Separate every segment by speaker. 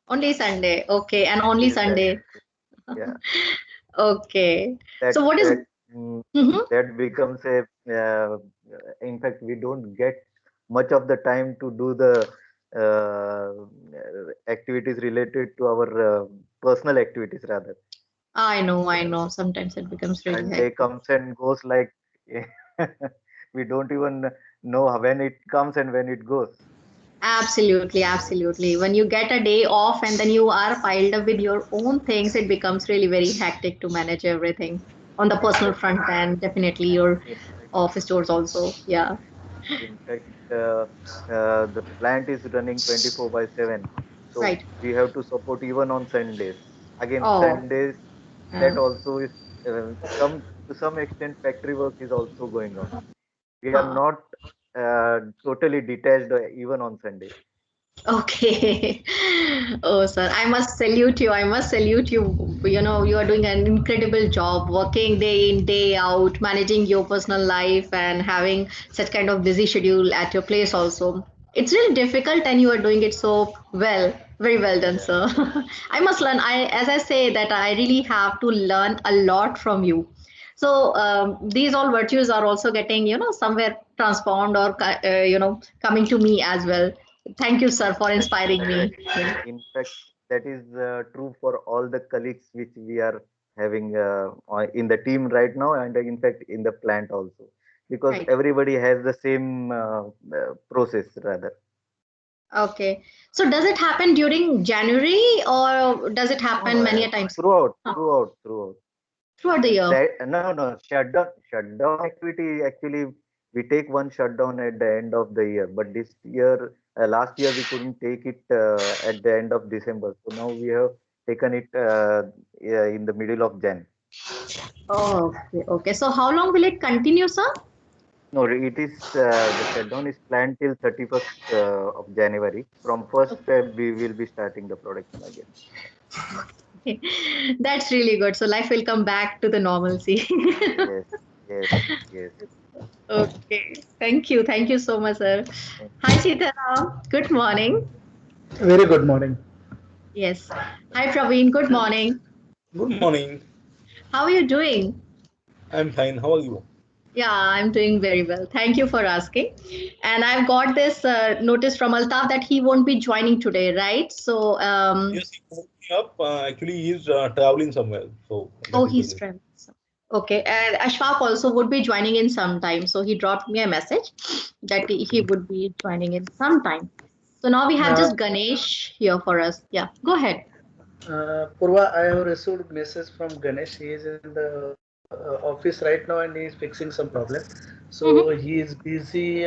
Speaker 1: Only Sunday. Okay, and only
Speaker 2: Yes, that
Speaker 1: Sunday.
Speaker 2: yeah.
Speaker 1: Okay.
Speaker 2: That
Speaker 1: So what is?
Speaker 2: that mm,
Speaker 1: Mhm.
Speaker 2: that becomes a. In fact, we don't get much of the time to do the activities related to our personal activities rather.
Speaker 1: I know. Sometimes it becomes really
Speaker 2: Sunday
Speaker 1: hectic.
Speaker 2: comes and goes like we don't even know when it comes and when it goes.
Speaker 1: Absolutely, absolutely. When you get a day off and then you are piled up with your own things, it becomes really very hectic to manage everything on the personal front and definitely your
Speaker 2: In fact,
Speaker 1: office doors also. Yeah,
Speaker 2: in fact, the plant is running 24 by 7, so
Speaker 1: right.
Speaker 2: we have to support even on Sundays. Again,
Speaker 1: Oh,
Speaker 2: Sundays that
Speaker 1: yeah.
Speaker 2: also is some to some extent factory work is also going on. We are
Speaker 1: Huh.
Speaker 2: not totally detached even on Sunday.
Speaker 1: Okay. Oh, sir, I must salute you. I must salute you. You know, you are doing an incredible job working day in, day out, managing your personal life and having such kind of busy schedule at your place also. It's really difficult and you are doing it so well. Very well done,
Speaker 2: Yeah.
Speaker 1: sir. I must learn. As I say that I really have to learn a lot from you. So these all virtues are also getting, somewhere transformed or, coming to me as well. Thank you, sir, for
Speaker 2: In
Speaker 1: inspiring
Speaker 2: fact,
Speaker 1: me.
Speaker 2: that is true for all the colleagues which we are having in the team right now, and in fact in the plant also, because
Speaker 1: Right.
Speaker 2: everybody has the same process rather.
Speaker 1: Okay. So does it happen during January or does it
Speaker 2: No,
Speaker 1: happen many a times? Huh.
Speaker 2: throughout.
Speaker 1: Throughout the year.
Speaker 2: No, shutdown activity actually we take one shutdown at the end of the year, but this year, last year we couldn't take it at the end of December, so now we have taken it yeah, in the middle of Jan.
Speaker 1: Oh, okay. Okay. So how long will it continue, sir?
Speaker 2: No, it is the shutdown is planned till 31st of January. From 1st Feb we will be starting the production again.
Speaker 1: Okay. That's really good. So life will come back to the normalcy.
Speaker 2: Yes, yes, yes.
Speaker 1: Okay. Thank you. Thank you so much, sir. Hi, Sitaram. Good morning.
Speaker 3: Very good morning.
Speaker 1: Yes. Hi, Praveen. Good morning.
Speaker 4: Good morning.
Speaker 1: How are you doing?
Speaker 4: I'm fine. How are you?
Speaker 1: Yeah, I'm doing very well. Thank you for asking. And I've got this notice from Altaf that he won't be joining today, right? So,
Speaker 4: Yes, he woke me up. Actually, he is traveling somewhere. So
Speaker 1: oh,
Speaker 4: that is the
Speaker 1: he's
Speaker 4: reason.
Speaker 1: traveling. Okay, and Ashfaq also would be joining in sometime. So he dropped me a message that he would be joining in sometime. So now we have
Speaker 3: Uh,
Speaker 1: just Ganesh here for us. Yeah, go ahead.
Speaker 3: Purva, I have received message from Ganesh. He is in the office right now and he is fixing some problem. So he
Speaker 1: Mhm.
Speaker 3: is busy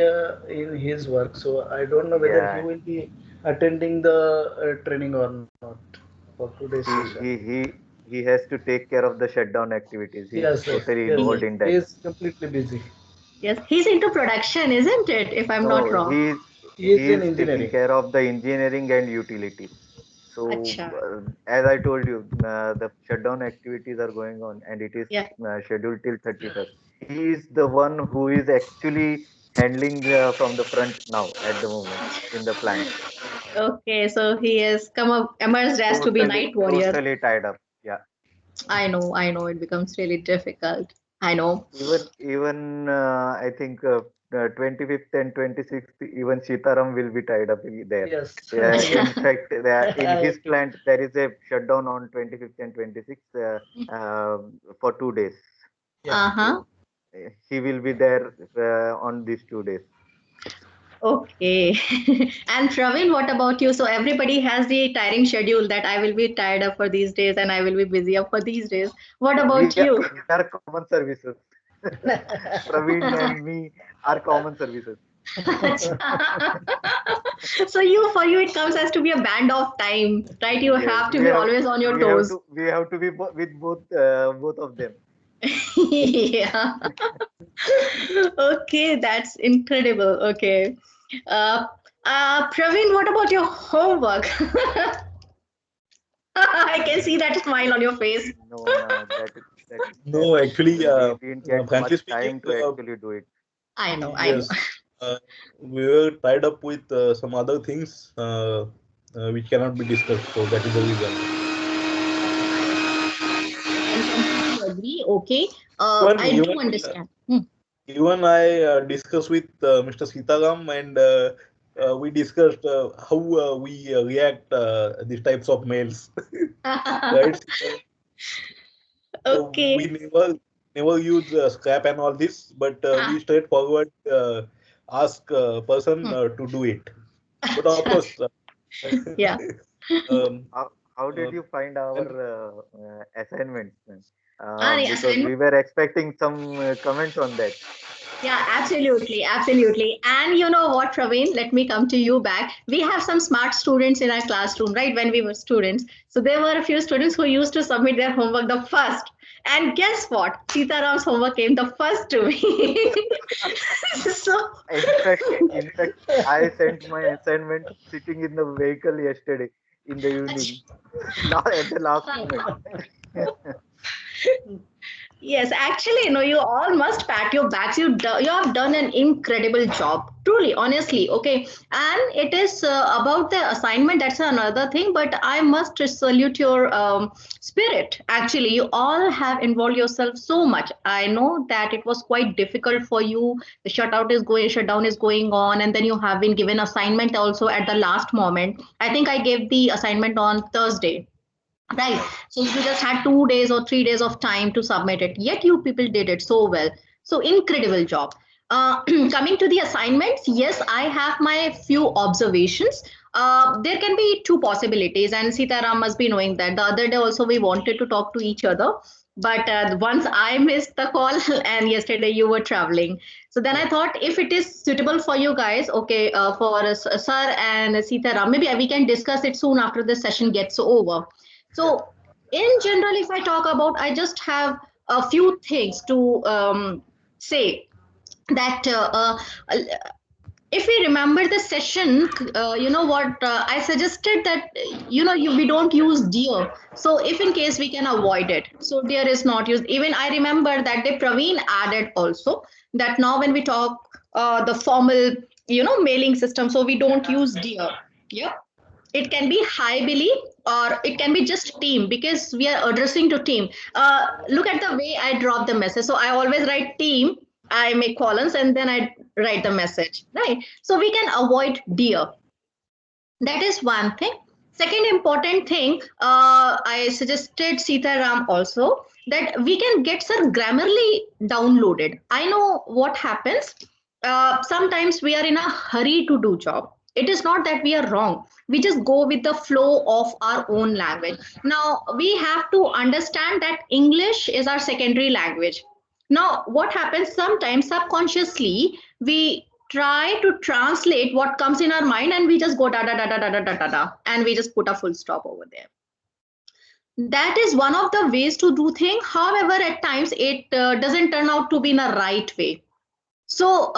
Speaker 3: in his work. So I don't know whether he will
Speaker 2: Yeah,
Speaker 3: be attending the training or not for today's
Speaker 2: he
Speaker 3: session.
Speaker 2: he he he has to take care of the shutdown activities. He's totally involved
Speaker 1: He,
Speaker 2: in
Speaker 3: He
Speaker 2: that.
Speaker 3: is completely busy.
Speaker 1: yes, he's into production, isn't it? If I'm not
Speaker 2: No,
Speaker 1: wrong.
Speaker 3: He is
Speaker 2: he
Speaker 3: in
Speaker 2: is taking
Speaker 3: engineering.
Speaker 2: care of the engineering and utilities. So,
Speaker 1: Acha.
Speaker 2: as I told you, the shutdown activities are going on, and it is
Speaker 1: Yeah.
Speaker 2: scheduled till 31st. He is the one who is actually handling from the front now at the moment in the plant.
Speaker 1: Okay, so he has come up emerged as to be night warrior.
Speaker 2: Totally tied up. Yeah.
Speaker 1: I know, it becomes really difficult. I know.
Speaker 2: Even I think 25th and 26th, even Sitaram will be tied up there.
Speaker 3: Yes.
Speaker 2: Yeah,
Speaker 3: Yes.
Speaker 2: in fact, in
Speaker 3: I
Speaker 2: his
Speaker 3: agree.
Speaker 2: plant, there is a shutdown on 25th and 26th for 2 days.
Speaker 3: Yeah.
Speaker 1: Uh-huh.
Speaker 2: So he will be there on these 2 days.
Speaker 1: Okay. And Praveen, what about you? So everybody has the tiring schedule that I will be tired up for these days and I will be busy up for these days. What about you?
Speaker 2: We are common services. Praveen and me are common services.
Speaker 1: So for you it comes as to be a band of time, right? You
Speaker 2: Yes,
Speaker 1: have to be always on your toes.
Speaker 2: we have to be with both of them.
Speaker 1: Yeah. Okay, that's incredible. Okay. Uh, Praveen, what about your homework? I can see that smile on your face.
Speaker 2: No, no, that
Speaker 4: No, actually,
Speaker 2: we didn't get
Speaker 4: frankly
Speaker 2: much
Speaker 4: speaking,
Speaker 2: time to actually do it.
Speaker 1: I know, I know.
Speaker 4: yes, we were tied up with some other things. which cannot be discussed. So that is the reason.
Speaker 1: I completely agree. Okay.
Speaker 4: Even
Speaker 1: I do
Speaker 4: even
Speaker 1: understand.
Speaker 4: even I discussed with Mr. Sitaram, and we discussed how we react these types of mails, right? We
Speaker 1: Okay.
Speaker 4: never use scrap and all this, but we
Speaker 1: Ah,
Speaker 4: straightforward ask person
Speaker 1: hmm.
Speaker 4: to do it. But of course,
Speaker 1: Yeah.
Speaker 4: um,
Speaker 2: How did
Speaker 4: uh,
Speaker 2: you find our
Speaker 4: and
Speaker 2: assignments then?
Speaker 1: The
Speaker 2: Because we
Speaker 1: assignment.
Speaker 2: were expecting some comments on that.
Speaker 1: Yeah, absolutely, absolutely. And you know what, Praveen? Let me come to you back. We have some smart students in our classroom, right? When we were students. So there were a few students who used to submit their homework the first. And guess what? Sitaram's homework came the first to me. So
Speaker 2: In fact, I sent my assignment sitting in the vehicle yesterday in the evening, at the last moment.
Speaker 1: yes, actually, you all must pat your backs. You have done an incredible job, truly, honestly. Okay, and it is about the assignment. That's another thing. But I must salute your spirit. Actually, you all have involved yourself so much. I know that it was quite difficult for you. The shutdown is going on, and then you have been given assignment also at the last moment. I think I gave the assignment on Thursday. Right.
Speaker 2: Right.
Speaker 1: So you just had 2 days or 3 days of time to submit it. Yet you people did it so well. So incredible job. Coming to the assignments, yes, I have my few observations. There can be two possibilities, and Sitaram must be knowing that. The other day also we wanted to talk to each other, but once I missed the call, and yesterday you were traveling. So then I
Speaker 3: Yeah.
Speaker 1: thought if it is suitable for you guys, okay, for Sir and Sitaram, maybe we can discuss it soon after the session gets over.
Speaker 3: Yeah.
Speaker 1: So, in general, if I talk about, I just have a few things to say that if we remember the session, you know what I suggested that we don't use dear. So, if in case we can avoid it, so dear is not used. Even I remember that day Praveen added also that now when we talk the formal mailing system, so we don't use dear. Yeah, it can be hi Billy, or it can be just team, because we are addressing to team. Look at the way I drop the message. So I always write team, I make columns, and then I write the message, right? So we can avoid dear. That is one thing. Second important thing, I suggested Sitaram also that we can get some Grammarly downloaded. I know what happens. Sometimes we are in a hurry to do job. It is not that we are wrong. We just go with the flow of our own language. Now we have to understand that English is our secondary language. Now what happens sometimes subconsciously we try to translate what comes in our mind, and we just go da da da da da da da da da, and we just put a full stop over there. That is one of the ways to do things. However, at times it doesn't turn out to be in a right way. So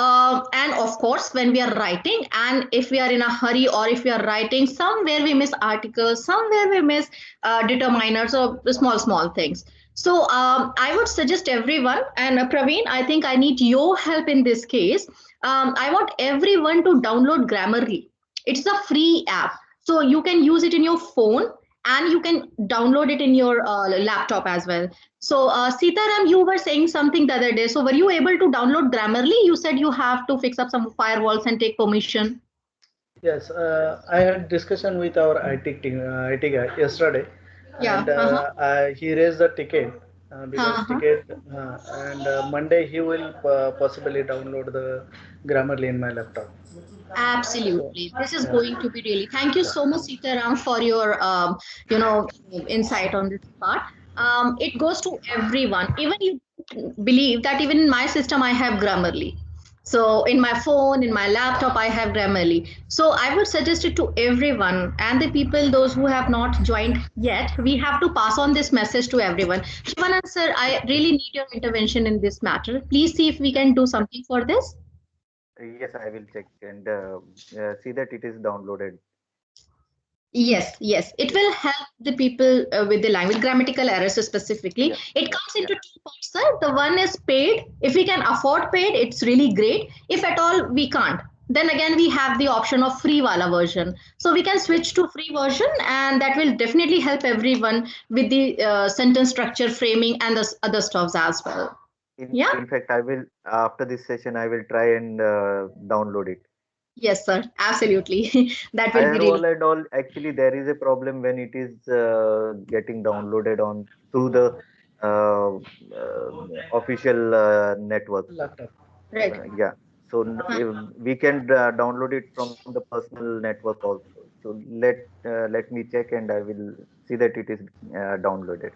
Speaker 1: and of course when we are writing, and if we are in a hurry, or if we are writing somewhere we miss articles, somewhere we miss determiners, or small things. So I would suggest everyone, and Praveen, I think I need your help in this case. I want everyone to download Grammarly. It's a free app, so you can use it in your phone, and you can download it in your laptop as well. So, Sitaram, you were saying something the other day. So, were you able to download Grammarly? You said you have to fix up some firewalls and take permission.
Speaker 3: Yes, I had discussion with our IT team, IT guy yesterday, and
Speaker 1: Yeah. Uh-huh.
Speaker 3: he raised the ticket because
Speaker 1: Uh-huh.
Speaker 3: ticket, and Monday he will possibly download the Grammarly in my laptop. So,
Speaker 1: Absolutely. This is
Speaker 3: yeah,
Speaker 1: going to be really. Thank you so much, Sitaram, for your insight on this part. It goes to everyone. Even you believe that even in my system I have Grammarly. So in my phone, in my laptop, I have Grammarly. So I would suggest it to everyone, and the people, those who have not joined yet. We have to pass on this message to everyone. Shivanan sir, I really need your intervention in this matter. Please see if we can do something for this.
Speaker 2: Yes, I will check and see that it is downloaded.
Speaker 1: Yes, yes. It will help the people with the language grammatical errors specifically.
Speaker 2: Yeah,
Speaker 1: It
Speaker 2: yeah,
Speaker 1: comes
Speaker 2: yeah.
Speaker 1: into two parts, sir. The one is paid. If we can afford paid, it's really great. If at all we can't, then again we have the option of free wala version. So we can switch to free version, and that will definitely help everyone with the sentence structure, framing, and the other stuffs as well. Yeah.
Speaker 2: In fact, I will after this session I will try and download it.
Speaker 1: Yes, sir. Absolutely. That will be
Speaker 2: Firewall
Speaker 1: really.
Speaker 2: and all, actually there is a problem when it is getting downloaded on through the official network.
Speaker 3: Laptop.
Speaker 1: Right.
Speaker 2: Yeah. So
Speaker 1: Huh.
Speaker 2: we can download it from the personal network also. So let me check and I will see that it is downloaded.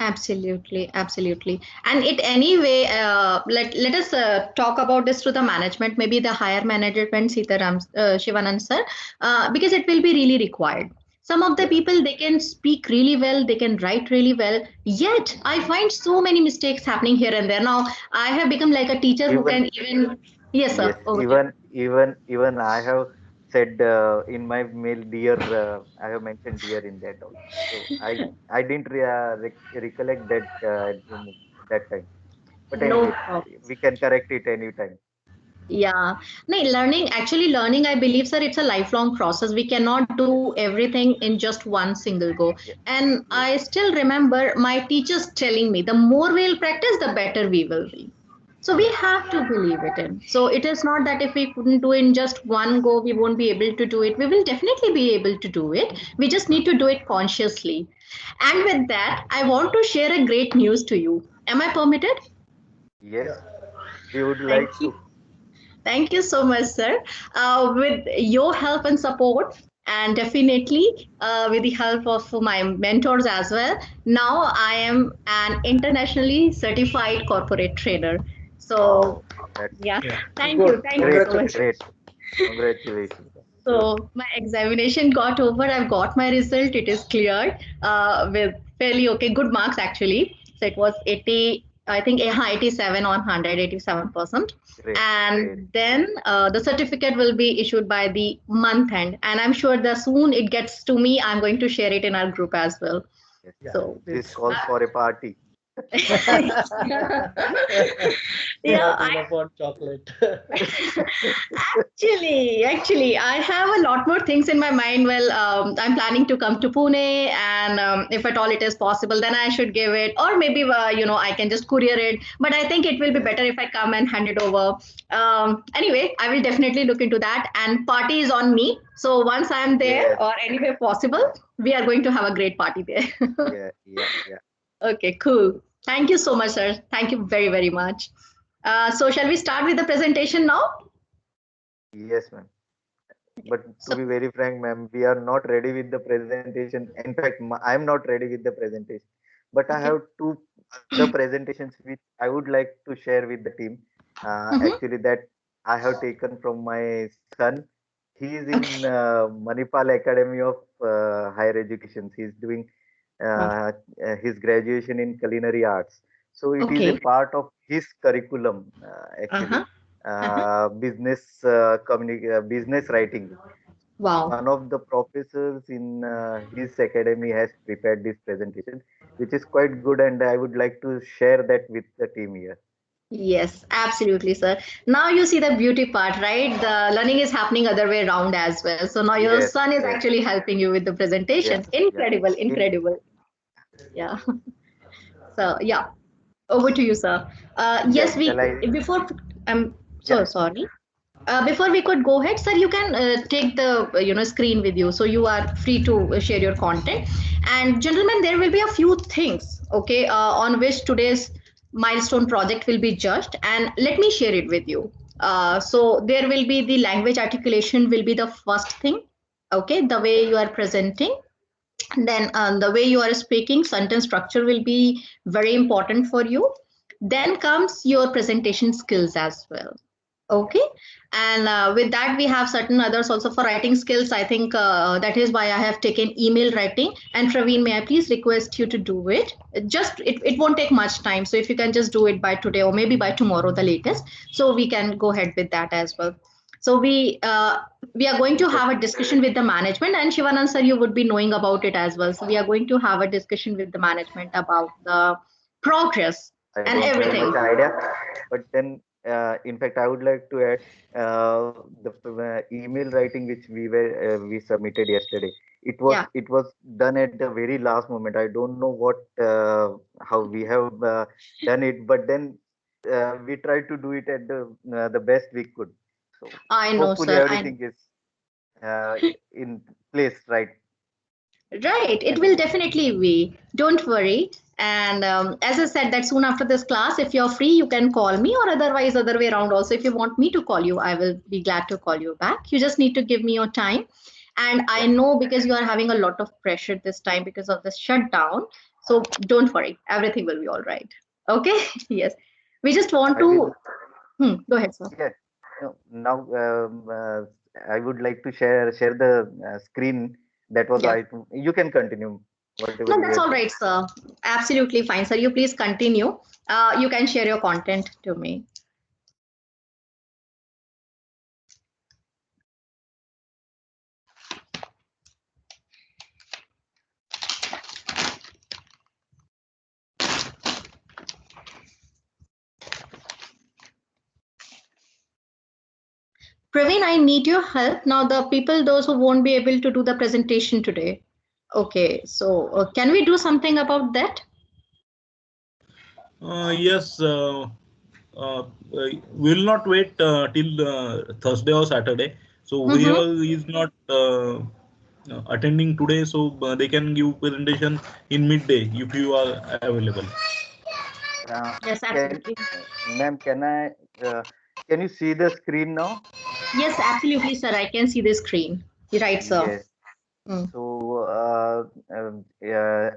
Speaker 1: Absolutely, absolutely. And it anyway, let us talk about this to the management, maybe the higher management, Sitaram, Shivanand sir, because it will be really required. Some of the
Speaker 2: Yeah.
Speaker 1: people, they can speak really well, they can write really well. Yet I find so many mistakes happening here and there. Now I have become like a teacher who
Speaker 2: Even
Speaker 1: can even. Yes,
Speaker 2: yes,
Speaker 1: sir. Over to you.
Speaker 2: even I have said in my mail, dear. I have mentioned dear in that also. So I didn't recollect that that time. But
Speaker 1: No
Speaker 2: anyway,
Speaker 1: problem.
Speaker 2: we can correct it anytime.
Speaker 1: Yeah, no, actually learning, I believe, sir, it's a lifelong process. We cannot do everything in just one single go.
Speaker 2: Yes,
Speaker 1: And
Speaker 2: yes,
Speaker 1: I still remember my teachers telling me the more we'll practice, the better we will be. So we
Speaker 3: Yeah.
Speaker 1: have to believe it in. So it is not that if we couldn't do in just one go, we won't be able to do it. We will definitely be able to do it. We just need to do it consciously. And with that, I want to share a great news to you. Am I permitted?
Speaker 2: yes.
Speaker 3: Yeah.
Speaker 2: We would
Speaker 1: Thank
Speaker 2: like
Speaker 1: you.
Speaker 2: to.
Speaker 1: Thank you so much, sir. With your help and support, and definitely with the help of my mentors as well, now I am an internationally certified corporate trainer. So,
Speaker 2: Wow, that's
Speaker 1: yeah,
Speaker 3: Yeah.
Speaker 1: thank
Speaker 3: Good.
Speaker 1: you
Speaker 2: great,
Speaker 1: so much.
Speaker 3: Congratulations.
Speaker 2: great. Congratulations. Good.
Speaker 1: So, my examination got over. I've got my result. It is cleared with fairly okay, good marks actually. So, it was 80, I think 87 on 100, 87%.
Speaker 2: Great, great.
Speaker 1: And then the certificate will be issued by the month end. And I'm sure that soon it gets to me, I'm going to share it in our group as well.
Speaker 2: Yes.
Speaker 3: Yeah.
Speaker 1: So,
Speaker 2: This
Speaker 3: Please.
Speaker 2: calls for a party.
Speaker 1: yeah,
Speaker 3: Not
Speaker 1: I
Speaker 3: enough on chocolate.
Speaker 1: actually, I have a lot more things in my mind. Well, I'm planning to come to Pune, and if at all it is possible, then I should give it, or maybe I can just courier it. But I think it will be
Speaker 2: Yes,
Speaker 1: better if I come and hand it over. Anyway, I will definitely look into that. And party is on me. So once I'm there,
Speaker 2: yes,
Speaker 1: or anywhere possible, we are going to have a great party there.
Speaker 2: yeah, yeah, yeah.
Speaker 1: Okay, cool. Thank you so much, sir. Thank you very, very much. So, shall we start with the presentation now?
Speaker 2: Yes, ma'am. But to
Speaker 1: So,
Speaker 2: be very frank, ma'am, we are not ready with the presentation. In fact, I am not ready with the presentation. But I
Speaker 1: okay.
Speaker 2: have two other presentations which I would like to share with the team.
Speaker 1: Mm-hmm.
Speaker 2: Actually, that I have taken from my son. He is
Speaker 1: Okay.
Speaker 2: in Manipal Academy of Higher Education. He is doing
Speaker 1: Wow.
Speaker 2: his graduation in culinary arts. So it is a
Speaker 1: Okay.
Speaker 2: part of his curriculum, actually,
Speaker 1: Uh-huh. Uh-huh.
Speaker 2: business writing.
Speaker 1: Wow.
Speaker 2: One of the professors in his academy has prepared this presentation, which is quite good, and I would like to share that with the team here.
Speaker 1: Yes, absolutely, sir. Now you see the beauty part, right? The learning is happening other way around as well. So now your
Speaker 2: Yes,
Speaker 1: son is
Speaker 2: yes,
Speaker 1: actually helping you with the
Speaker 2: yeah,
Speaker 1: presentation.
Speaker 2: yeah.
Speaker 1: Incredible,
Speaker 2: In
Speaker 1: incredible. Yeah. So yeah, over to you, sir.
Speaker 2: yeah,
Speaker 1: Yes, we
Speaker 2: shall I?
Speaker 1: before I'm so
Speaker 2: Yeah,
Speaker 1: sorry. Before we could go ahead, sir, you can take the screen with you, so you are free to share your content. And gentlemen, there will be a few things, okay, on which today's milestone project will be judged, and let me share it with you. So there will be the language articulation will be the first thing, okay, the way you are presenting. Then the way you are speaking, sentence structure will be very important for you. Then comes your presentation skills as well. Okay, and with that we have certain others also for writing skills. I think that is why I have taken email writing. And Praveen, may I please request you to do it? It won't take much time. So if you can just do it by today or maybe by tomorrow, the latest, so we can go ahead with that as well. So we are going
Speaker 2: in
Speaker 1: to
Speaker 2: fact,
Speaker 1: have a discussion with the management, and Shivanand sir, you would be knowing about it as well. So we are going to have a discussion with the management about the progress
Speaker 2: I
Speaker 1: and
Speaker 2: don't have much
Speaker 1: everything.
Speaker 2: idea, but then in fact, I would like to add the email writing which we submitted yesterday.
Speaker 1: Yeah.
Speaker 2: It was done at the very last moment. I don't know what how we have done it, but then we tried to do it at the best we could. So
Speaker 1: I know,
Speaker 2: hopefully
Speaker 1: sir.
Speaker 2: everything is uh, in place, right?
Speaker 1: Right, it
Speaker 2: And
Speaker 1: will definitely be. Don't worry. And as I said, that soon after this class, if you're free, you can call me, or otherwise, other way around. Also, if you want me to call you, I will be glad to call you back. You just need to give me your time. And I
Speaker 2: yeah,
Speaker 1: know because you are having a lot of pressure this time because of this shutdown. So don't worry, everything will be all right. Okay? Yes. We just want
Speaker 2: I will.
Speaker 1: to. Go ahead, sir.
Speaker 2: Yeah. No, now I would like to share the screen that was
Speaker 1: Yeah.
Speaker 2: I. You can continue whatever
Speaker 1: No,
Speaker 2: you
Speaker 1: that's
Speaker 2: were
Speaker 1: all
Speaker 2: saying.
Speaker 1: right, sir. Absolutely fine, sir. You please continue. You can share your content to me. Praveen, I need your help. Now, the people, those who won't be able to do the presentation today. Okay, so can we do something about that?
Speaker 4: Yes, we will not wait till Thursday or Saturday. So
Speaker 1: Mm-hmm.
Speaker 4: whoever is not attending today, so they can give presentation in midday if you are available.
Speaker 2: Uh,
Speaker 1: Yes,
Speaker 2: can
Speaker 1: absolutely.
Speaker 2: Ma'am, uh, can you see the screen now?
Speaker 1: Yes, absolutely, sir. I can see the screen. Right, sir.
Speaker 2: Yes.
Speaker 1: Mm,
Speaker 2: So,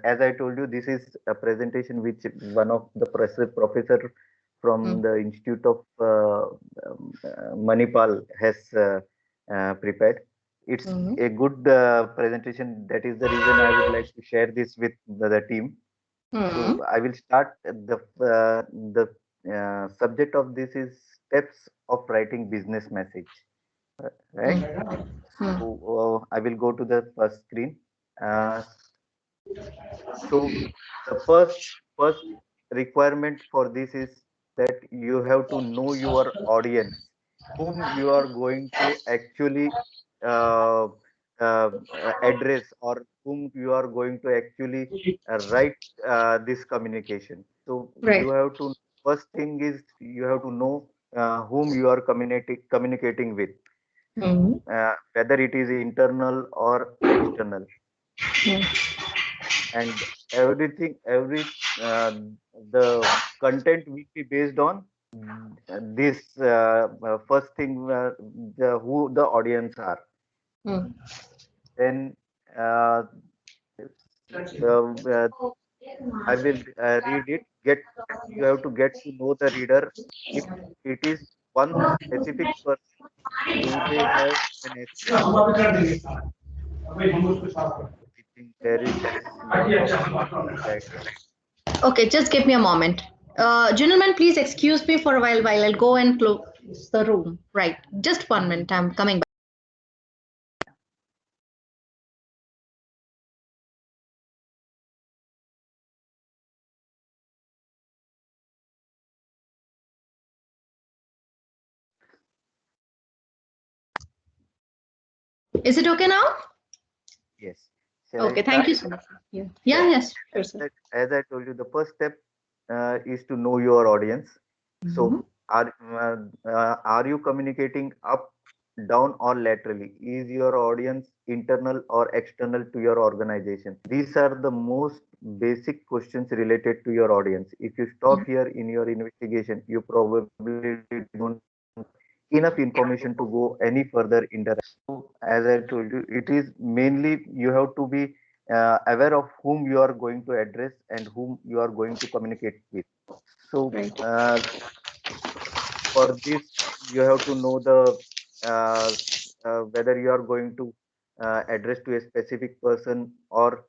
Speaker 2: as I told you, this is a presentation which one of the professor
Speaker 1: mm,
Speaker 2: from the Institute of Manipal has prepared. It's
Speaker 1: mm,
Speaker 2: a good presentation. That is the reason I would like to share this with the team. So
Speaker 1: mm,
Speaker 2: I will start the subject of this is steps of writing business message, right?
Speaker 1: mm,
Speaker 2: So I will go to the first screen. Uh, so the first requirement for this is that you have to know your audience, whom you are going to actually uh, uh, address, or whom you are going to actually write this communication. So you
Speaker 1: right.
Speaker 2: have to, first thing is you have to know whom you are communicating with,
Speaker 1: Mm,
Speaker 2: whether it is internal or external,
Speaker 1: mm,
Speaker 2: and every uh, the content will be based on this first thing, who the audience are.
Speaker 1: mm.
Speaker 2: Then uh, uh, I will read it. You have to get to know the reader. If it is one specific person, do they have an aspiration? I think there is lot of background.
Speaker 1: Okay, just give me a moment. Gentlemen, please excuse me for a while I'll go and close the room. Right. Just 1 minute. I'm coming back. Is it okay now?
Speaker 2: Yes. Shall I
Speaker 1: Okay, thank
Speaker 2: start?
Speaker 1: you so much. Yeah. Yeah,
Speaker 2: Yeah.
Speaker 1: yes, sure, sir.
Speaker 2: As I told you, the first step is to know your audience.
Speaker 1: Mhm.
Speaker 2: So, are you communicating up, down, or laterally? Is your audience internal or external to your organization? These are the most basic questions related to your audience. If you stop
Speaker 1: Mm,
Speaker 2: here in your investigation, you probably don't enough information to go any further in the. So, as I told you, it is mainly you have to be aware of whom you are going to address and whom you are going to communicate with. So,
Speaker 1: right.
Speaker 2: for this, you have to know the whether you are going to address to a specific person or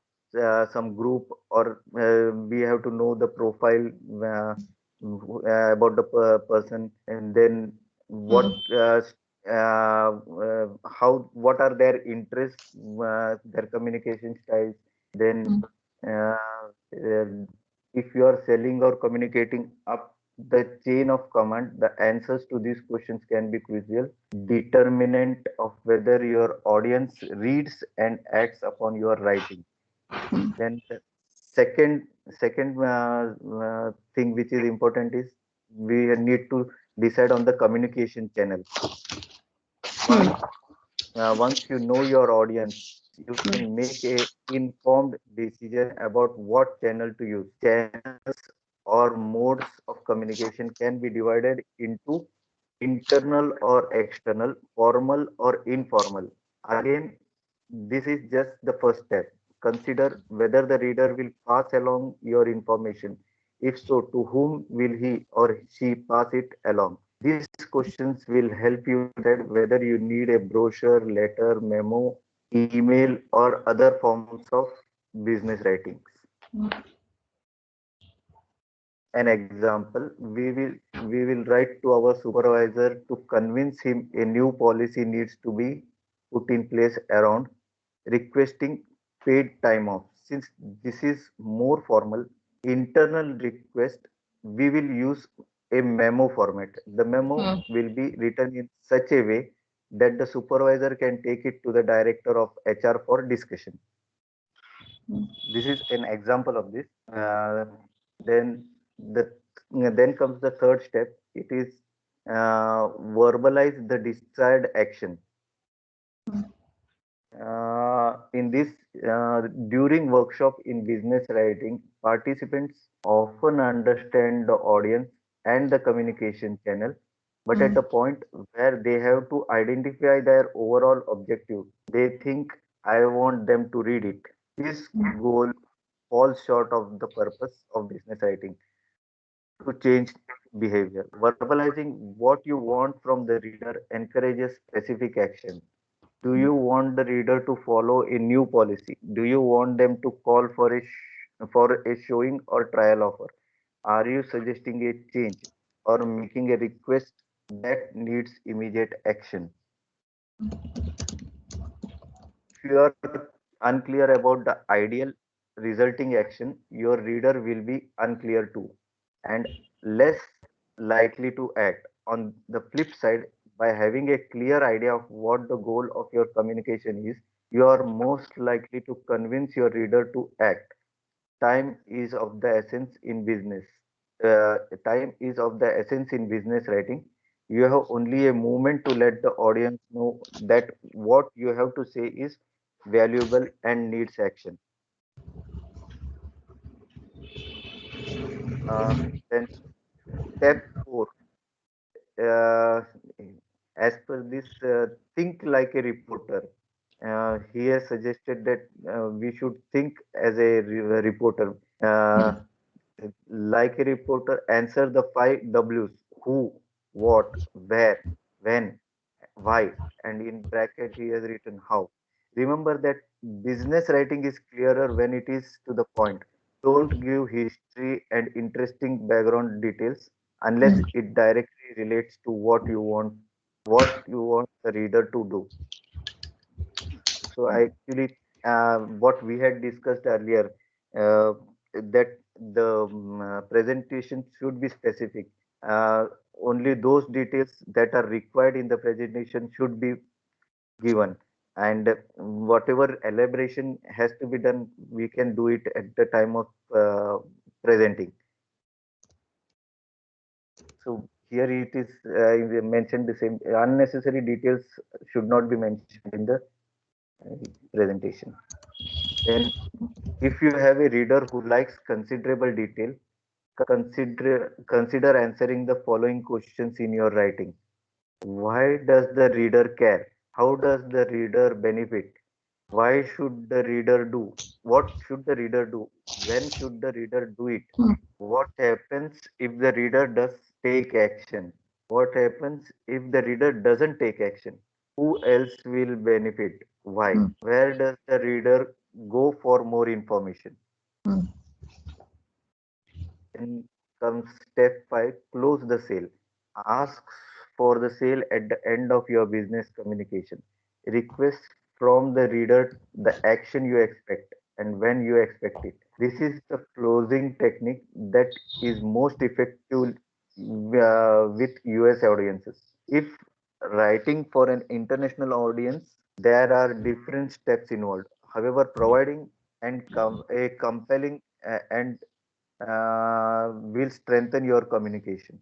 Speaker 2: some group, or we have to know the profile about the person, and then what
Speaker 1: Mm,
Speaker 2: how what are their interests, their communication styles. Then
Speaker 1: mm,
Speaker 2: uh, uh, if you are selling or communicating up, the chain of command, the answers to these questions can be crucial, determinant of whether your audience reads and acts upon your writing. Then the second thing which is important is we need to decide on the communication channel. Once once you know your audience, you can make a informed decision about what channel to use. Channels or modes of communication can be divided into internal or external, formal or informal. Again, this is just the first step. Consider whether the reader will pass along your information. If so, to whom will he or she pass it along? These questions will help you decide whether you need a brochure, letter, memo, email, or other forms of business writings. An example, we will write to our supervisor to convince him a new policy needs to be put in place around requesting paid time off. Since this is more formal, internal request, we will use a memo format. The memo will be written in such a way that the supervisor can take it to the director of HR for discussion. This is an example of this. Then the then comes the third step. It is verbalize the desired action. In this, during workshop in business writing, participants often understand the audience and the communication channel, but at the point where they have to identify their overall objective, they think, I want them to read it. This goal falls short of the purpose of business writing to change behavior. Verbalizing what you want from the reader encourages specific action. Do you want the reader to follow a new policy? Do you want them to call for a showing or trial offer? Are you suggesting a change or making a request that needs immediate action? If you are unclear about the ideal resulting action, your reader will be unclear too and less likely to act. On the flip side, by having a clear idea of what the goal of your communication is, you are most likely to convince your reader to act. Time is of the essence in business. Time is of the essence in business writing. You have only a moment to let the audience know that what you have to say is valuable and needs action. Then step four, uh, as per this, think like a reporter. He has suggested that we should think as a reporter. Like a reporter, answer the five W's: who, what, where, when, why, and in bracket he has written how. Remember that business writing is clearer when it is to the point. Don't give history and interesting background details unless it directly relates to what you want the reader to do. So actually, what we had discussed earlier, uh, that the presentation should be specific. Uh, Only those details that are required in the presentation should be given, and whatever elaboration has to be done, we can do it at the time of presenting. So here it is mentioned the same. Unnecessary details should not be mentioned in the presentation. Then if you have a reader who likes considerable detail, consider answering the following questions in your writing. Why does the reader care? How does the reader benefit? Why should the reader do? What should the reader do? When should the reader do it? What happens if the reader does take action? What happens if the reader doesn't take action? Who else will benefit? Why? Where does the reader go for more information? Then comes step 5, close the sale. Ask for the sale at the end of your business communication. Request from the reader the action you expect and when you expect it. This is the closing technique that is most effective with US audiences. If writing for an international audience, there are different steps involved. However, providing a compelling and will strengthen your communication.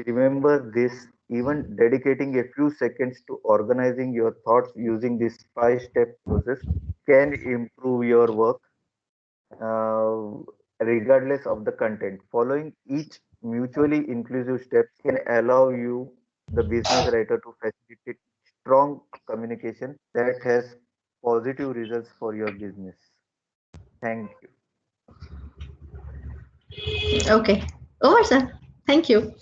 Speaker 2: Remember this, even dedicating a few seconds to organizing your thoughts using this 5-step process can improve your work uh, regardless of the content. Following each mutually inclusive steps can allow you, the business writer, to facilitate strong communication that has positive results for your business. Thank you.
Speaker 1: Okay. Over, sir. Thank you.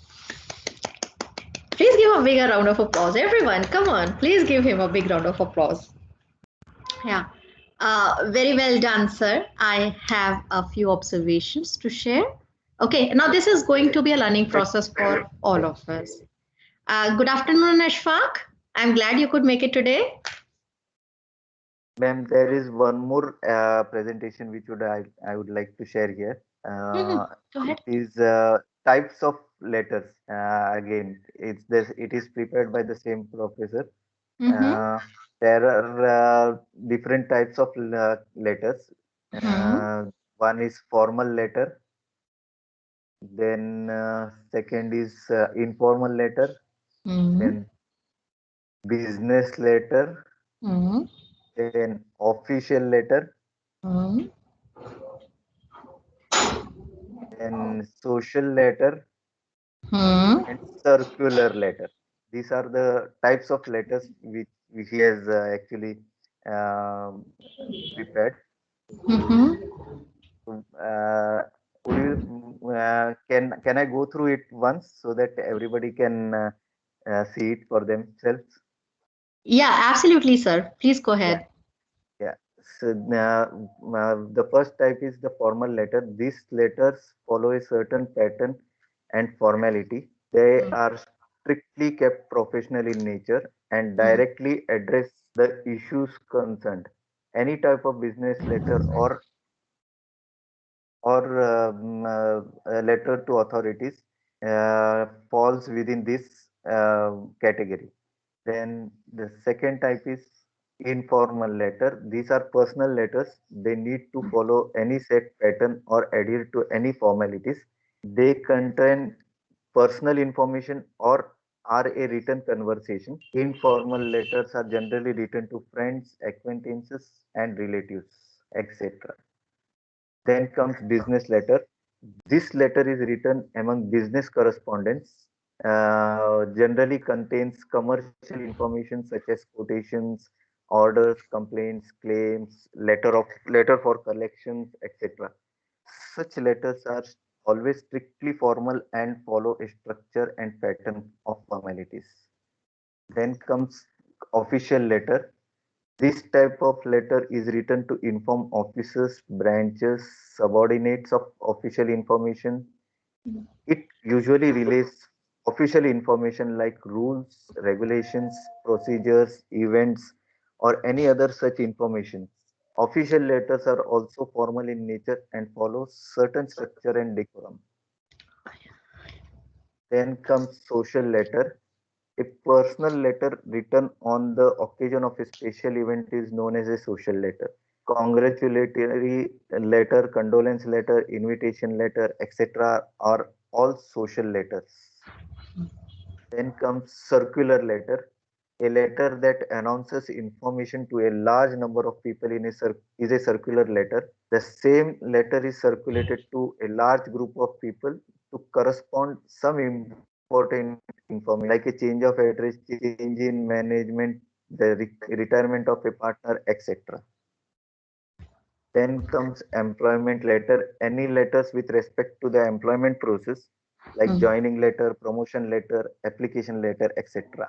Speaker 1: Please give a bigger round of applause. Everyone, come on. Please give him a big round of applause. Yeah. Very well done, sir. I have a few observations to share. Okay, now this is going to be a learning process for all of us. Good afternoon, Ashfaq. I'm glad you could make it today.
Speaker 2: Ma'am, there is one more presentation which I would like to share here.
Speaker 1: Go ahead.
Speaker 2: It is types of letters. Again, it is prepared by the same professor.
Speaker 1: Mm-hmm.
Speaker 2: There are different types of letters.
Speaker 1: Mm-hmm.
Speaker 2: One is formal letter, then second is informal letter,
Speaker 1: Mm-hmm.
Speaker 2: then business letter,
Speaker 1: Mm-hmm.
Speaker 2: then official letter,
Speaker 1: Mm-hmm.
Speaker 2: then social letter,
Speaker 1: Mm-hmm.
Speaker 2: and circular letter. These are the types of letters which he has actually um prepared.
Speaker 1: Mm-hmm.
Speaker 2: Would you can I go through it once so that everybody can see it for themselves?
Speaker 1: Yeah, absolutely, sir. Please go
Speaker 2: Yeah,
Speaker 1: ahead.
Speaker 2: yeah. So the first type is the formal letter. These letters follow a certain pattern and formality. They are strictly kept professional in nature and directly address the issues concerned. Any type of business letter or a letter to authorities falls within this category. Then the second type is informal letter. These are personal letters. They need to follow any set pattern or adhere to any formalities. They contain personal information or are a written conversation. Informal letters are generally written to friends, acquaintances, and relatives, etc. Then comes business letter. This letter is written among business correspondents, generally contains commercial information such as quotations, orders, complaints, claims, letter for collections, etc. Such letters are always strictly formal and follow a structure and pattern of formalities. Then comes official letter. This type of letter is written to inform officers, branches, subordinates of official information. It usually relays official information like rules, regulations, procedures, events, or any other such information. Official letters are also formal in nature and follow certain structure and decorum. Then comes social letter. A personal letter written on the occasion of a special event is known as a social letter. Congratulatory letter, condolence letter, invitation letter, etc. are all social letters. Then comes circular letter. A letter that announces information to a large number of people is a circular letter. The same letter is circulated to a large group of people to correspond some important information like a change of address, change in management, the retirement of a partner, etc. Then comes employment letter. Any letters with respect to the employment process like joining letter, promotion letter, application letter, etc.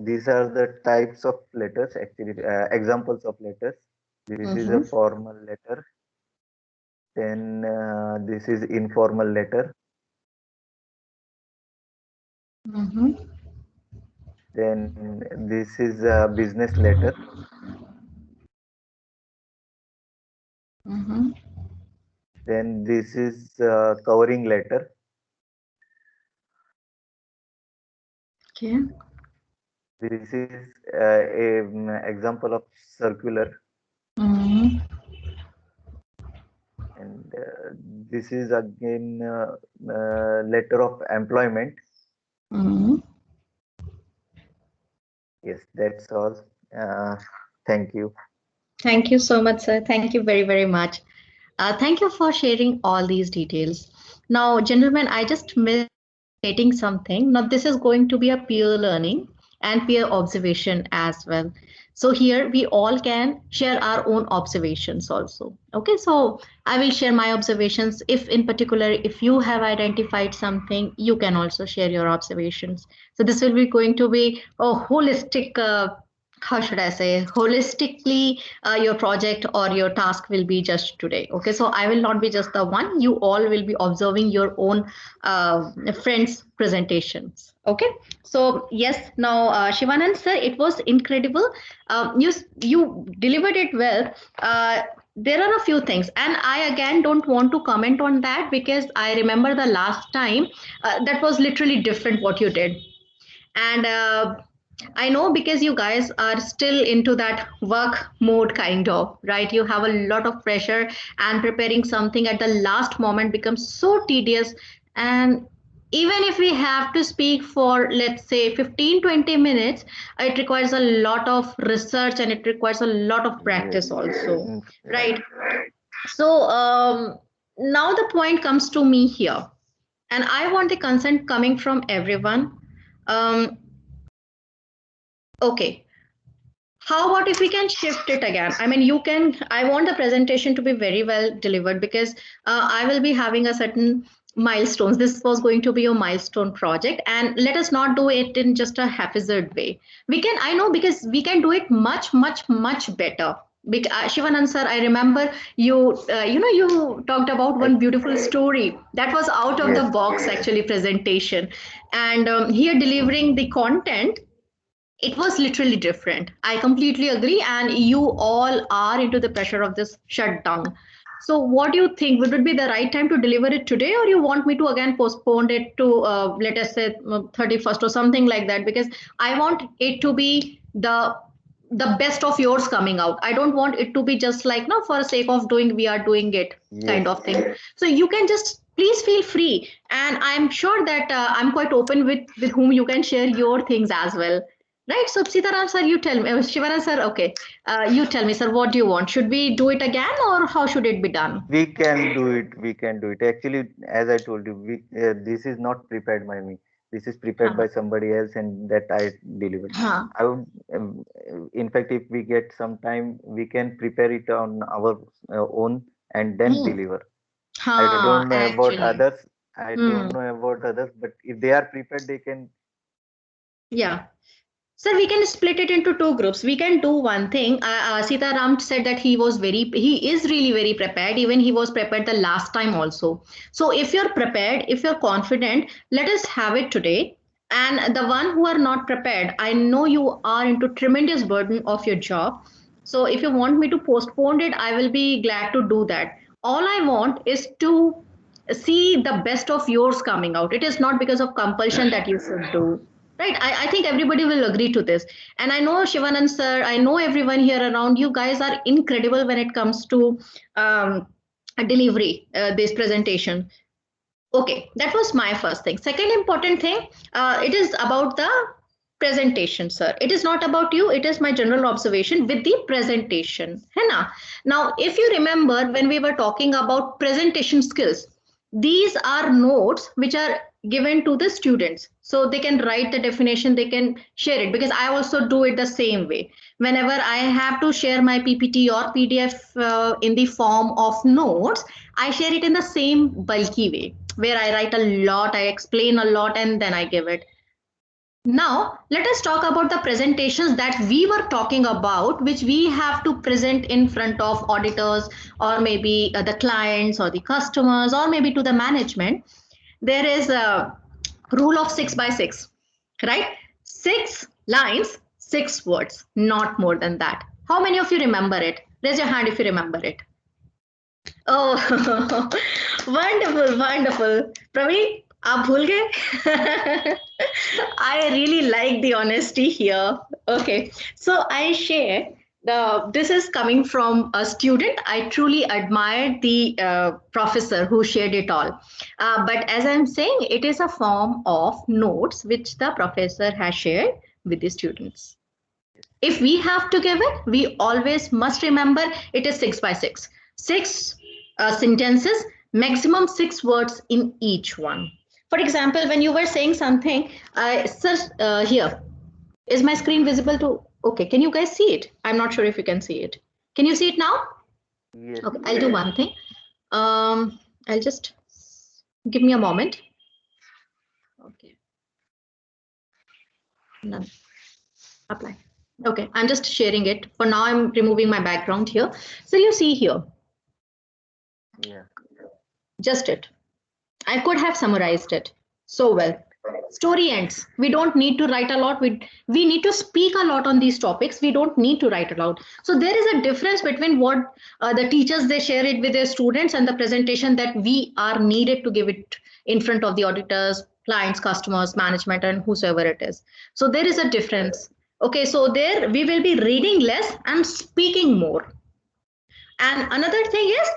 Speaker 2: These are the types of letters, actually, examples of letters. This is a
Speaker 1: Mm-hmm.
Speaker 2: formal letter. Then this is informal letter.
Speaker 1: Mm-hmm.
Speaker 2: Then this is a business letter.
Speaker 1: Mm-hmm.
Speaker 2: Then this is covering letter.
Speaker 1: Okay.
Speaker 2: This is example of circular,
Speaker 1: Mm-hmm.
Speaker 2: and this is again letter of employment.
Speaker 1: Mm-hmm.
Speaker 2: Yes, that's all. Thank you.
Speaker 1: Thank you so much, sir. Thank you very, very much. Thank you for sharing all these details. Now, gentlemen, I just missed stating something. Now, this is going to be a peer learning and peer observation as well. So here we all can share our own observations also. Okay, so I will share my observations. If in particular, if you have identified something, you can also share your observations. So this will be going to be a holistic how should I say, holistically, your project or your task will be just today. Okay, so I will not be just the one. You all will be observing your own friends' presentations. Okay, so yes, now Shivanand sir, it was incredible. You delivered it well. There are a few things, and I again don't want to comment on that because I remember the last time that was literally different what you did, and I know because you guys are still into that work mode, kind of, right? You have a lot of pressure, and preparing something at the last moment becomes so tedious. And even if we have to speak for, let's say, 15-20 minutes, it requires a lot of research and it requires a lot of
Speaker 2: Yes,
Speaker 1: practice, also,
Speaker 2: right.
Speaker 1: right? So now the point comes to me here, and I want the consent coming from everyone. Um, okay, how about if we can shift it again? I mean, you can, I want the presentation to be very well delivered because I will be having a certain milestones. This was going to be a milestone project, and let us not do it in just a haphazard way. We can, I know, because we can do it much, much, much better. Shivanand sir, I remember you, you talked about one
Speaker 2: Ac-
Speaker 1: beautiful story that was out of the
Speaker 2: Yes,
Speaker 1: box actually presentation, and here delivering the content, it was literally different. I completely agree, and you all are into the pressure of this shutdown. So, what do you think? Would it be the right time to deliver it today, or you want me to again postpone it to, let us say, 31st or something like that? Because I want it to be the best of yours coming out. I don't want it to be just like, no, for the sake of doing, we are doing it kind
Speaker 2: yes,
Speaker 1: of thing. So you can just please feel free, and I'm sure that I'm quite open with whom you can share your things as well. Right. So, Sitaram sir, you tell me, Shivaran sir, okay, you tell me, sir, what do you want? Should we do it again or how should it be done?
Speaker 2: we can do it. We can do it. Actually, as I told you, this is not prepared by me. This is prepared
Speaker 1: Huh.
Speaker 2: by somebody else, and that I delivered.
Speaker 1: Huh.
Speaker 2: I would, in fact, if we get some time, we can prepare it on our own and then
Speaker 1: Hmm.
Speaker 2: deliver. I
Speaker 1: Huh,
Speaker 2: don't know about
Speaker 1: actually.
Speaker 2: others. I
Speaker 1: Hmm.
Speaker 2: don't know about others, but if they are prepared, they can.
Speaker 1: Yeah. Sir, we can split it into two groups. We can do one thing. Sitaram said that he is really very prepared. Even he was prepared the last time also. So if you're prepared, if you're confident, let us have it today. And the one who are not prepared, I know you are into tremendous burden of your job. So if you want me to postpone it, I will be glad to do that. All I want is to see the best of yours coming out. It is not because of compulsion that you should do. Right. I think everybody will agree to this. And I know Shivanand sir, I know everyone here around, you guys are incredible when it comes to delivery, this presentation. Okay, that was my first thing. Second important thing, it is about the presentation, sir. It is not about you, it is my general observation with the presentation. है ना? Now, if you remember when we were talking about presentation skills, these are notes which are given to the students. So they can write the definition, they can share it, because I also do it the same way. Whenever I have to share my PPT or PDF in the form of notes, I share it in the same bulky way where I write a lot, I explain a lot, and then I give it. Now, let us talk about the presentations that we were talking about, which we have to present in front of auditors or maybe the clients or the customers or maybe to the management. There is a rule of 6 by 6, right? 6 lines, 6 words, not more than that. How many of you remember it? Raise your hand if you remember it. Oh, wonderful, wonderful. Praveen, आप भूल गए? I really like the honesty here. Okay, so I share this is coming from a student. I truly admired the professor who shared it all. But as I'm saying, it is a form of notes which the professor has shared with the students. If we have to give it, we always must remember it is 6 by 6. Six sentences, maximum 6 words in each one. For example, when you were saying something, sir, here is my screen visible to? Okay, can you guys see it? I'm not sure if you can see it. Can you see it now?
Speaker 2: Yes,
Speaker 1: Okay, I'll do one thing. I'll just give me a moment. Okay, none. Apply. Okay, I'm just sharing it. For now, I'm removing my background here. So you see here,
Speaker 2: yeah,
Speaker 1: just it. I could have summarized it so well. Story ends. We don't need to write a lot. We need to speak a lot on these topics. We don't need to write a lot. So there is a difference between what the teachers they share it with their students and the presentation that we are needed to give it in front of the auditors, clients, customers, management, and whosoever it is. So there is a difference. Okay, so there we will be reading less and speaking more. And another thing is,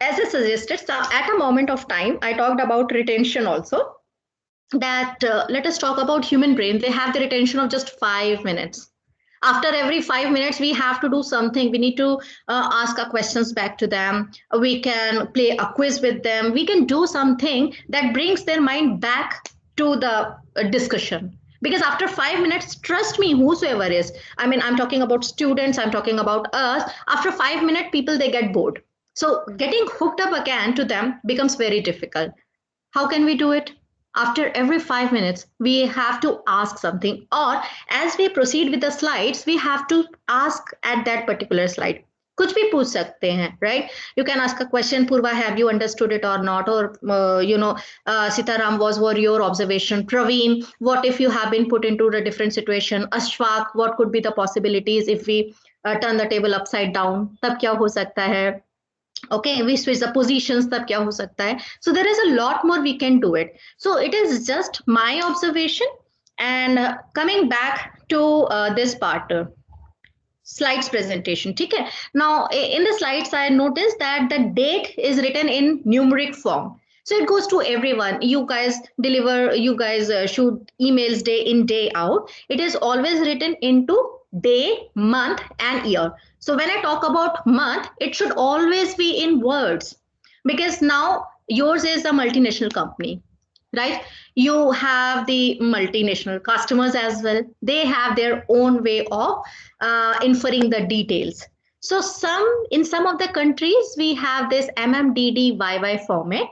Speaker 1: as I suggested, so at a moment of time, I talked about retention also. That let us talk about human brain. They have the retention of just 5 minutes. After every 5 minutes, we have to do something. We need to ask our questions back to them. We can play a quiz with them. We can do something that brings their mind back to the discussion. Because after 5 minutes, trust me, whosoever is, I mean, I'm talking about students, I'm talking about us. After 5 minutes, people they get bored. So getting hooked up again to them becomes very difficult. How can we do it? After every 5 minutes, we have to ask something, or as we proceed with the slides, we have to ask at that particular slide. कुछ भी पूछ सकते हैं, right? You can ask a question, Purva, have you understood it or not? Or, Sitaram, were your observation? Praveen, what if you have been put into a different situation? Ashfaq, what could be the possibilities if we turn the table upside down? तब क्या हो सकता है? Okay, we switch the positions, तब क्या हो सकता है? So there is a lot more we can do it. So it is just my observation. And coming back to this part, slides presentation, ठीक है? Now in the slides I noticed that the date is written in numeric form. So it goes to everyone. You guys deliver, you guys shoot emails day in, day out. It is always written into day, month, and year. So when I talk about month, it should always be in words, because now yours is a multinational company, right? You have the multinational customers as well. They have their own way of inferring the details. So in some of the countries we have this MMDDYY format.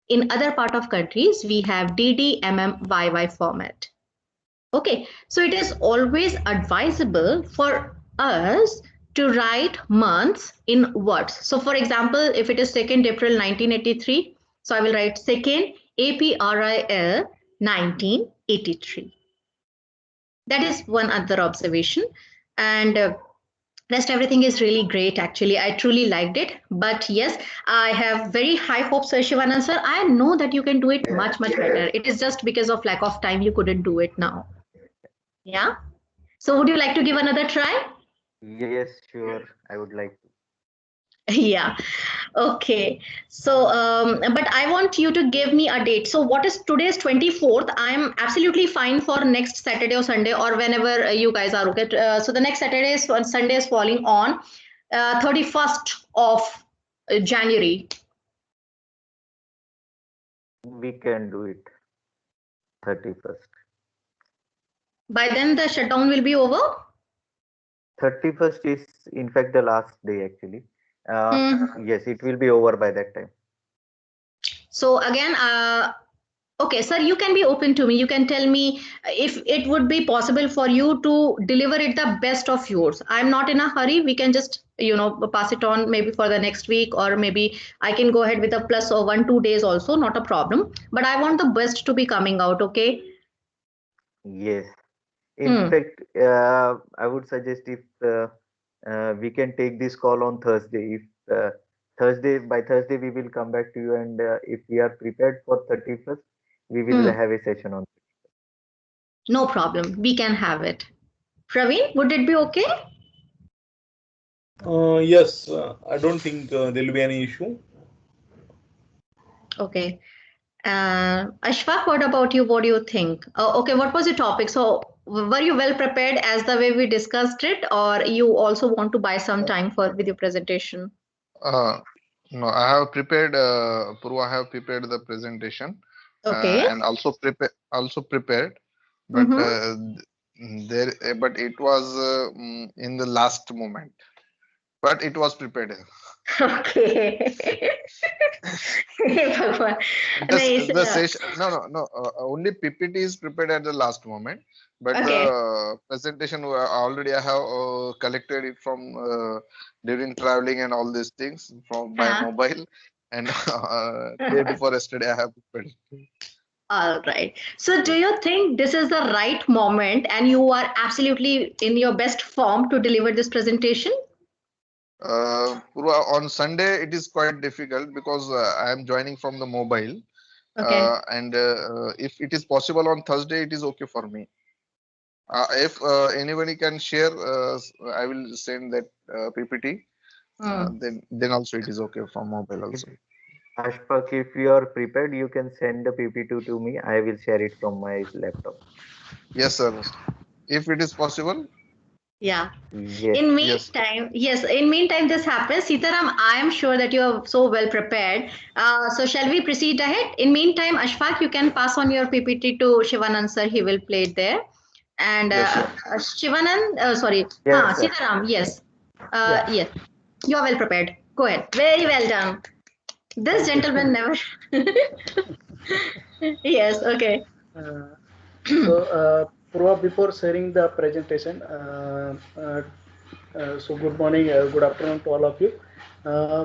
Speaker 1: In other part of countries we have DDMMYY format. Okay, so it is always advisable for us to write months in words. So for example, if it is 2nd April 1983, so I will write 2nd April 1983. That is one other observation. And rest everything is really great. Actually, I truly liked it. But yes, I have very high hopes, Sir Shivanand sir. I know that you can do it much better. It is just because of lack of time you couldn't do it now. Yeah. So would you like to give another try?
Speaker 2: yes, sure. I would like to.
Speaker 1: Yeah. Okay. So, but I want you to give me a date. So, what is today's 24th? I'm absolutely fine for next Saturday or Sunday or whenever you guys are okay. So, the next Saturday is Sunday is falling on 31st of January.
Speaker 2: We can do it 31st.
Speaker 1: By then, the shutdown will be over.
Speaker 2: 31st is in fact the last day actually.
Speaker 1: Mm.
Speaker 2: Yes, it will be over by that time.
Speaker 1: So, again, okay, sir, you can be open to me. You can tell me if it would be possible for you to deliver it the best of yours. I'm not in a hurry. We can just, pass it on maybe for the next week, or maybe I can go ahead with a plus or 1-2 days also, not a problem. But I want the best to be coming out, okay?
Speaker 2: Yes. In
Speaker 1: Hmm.
Speaker 2: fact, I would suggest if we can take this call on Thursday, if By Thursday we will come back to you, and if we are prepared for 31st, we will
Speaker 1: Hmm.
Speaker 2: have a session on.
Speaker 1: No problem. We can have it. Praveen, would it be okay?
Speaker 4: Yes, I don't think there will be any issue.
Speaker 1: Okay. Ashfaq, what about you? What do you think? Okay, what was your topic? So, were you well prepared as the way we discussed it, or you also want to buy some time for with your presentation?
Speaker 5: Uh, no, I have prepared, Purva, I have prepared the presentation
Speaker 1: Okay.
Speaker 5: and also prepared, but
Speaker 1: Mm-hmm.
Speaker 5: but it was in the last moment, but it was prepared.
Speaker 1: Okay. Bhagwan.
Speaker 5: This
Speaker 1: Nice.
Speaker 5: the session, no, only PPT is prepared at the last moment, but
Speaker 1: Okay.
Speaker 5: the presentation already I have collected it from during traveling and all these things from by
Speaker 1: Uh-huh.
Speaker 5: mobile, and day before yesterday I have prepared.
Speaker 1: All right. So, do
Speaker 5: Yes.
Speaker 1: you think this is the right moment and you are absolutely in your best form to deliver this presentation?
Speaker 5: Purva, on Sunday it is quite difficult because I am joining from the mobile,
Speaker 1: Okay.
Speaker 5: and if it is possible on Thursday, it is okay for me. If anybody can share, I will send that PPT.
Speaker 1: Hmm.
Speaker 5: Then also it is okay from mobile
Speaker 2: If
Speaker 5: also.
Speaker 2: Ashfaq, if you are prepared, you can send the PPT to me. I will share it from my laptop.
Speaker 5: Yes, sir. If it is possible,
Speaker 1: Yeah.
Speaker 2: Yes.
Speaker 1: In
Speaker 5: yes.
Speaker 1: meantime, yes, in meantime, this happens. Sitaram, I am sure that you are so well prepared. So, shall we proceed ahead? In meantime, Ashfaq, you can pass on your PPT to Shivanand sir. He will play it there. And
Speaker 5: Yes, sir.
Speaker 1: Shivanand, sorry,
Speaker 2: Yes, sir.
Speaker 1: Sitaram, yes.
Speaker 3: Yeah.
Speaker 1: Yes, you are well prepared. Go ahead. Very well done. This
Speaker 3: Thank you.
Speaker 1: gentleman never. Yes, okay.
Speaker 3: Uh, Purva, before sharing the presentation, so good morning, good afternoon to all of you.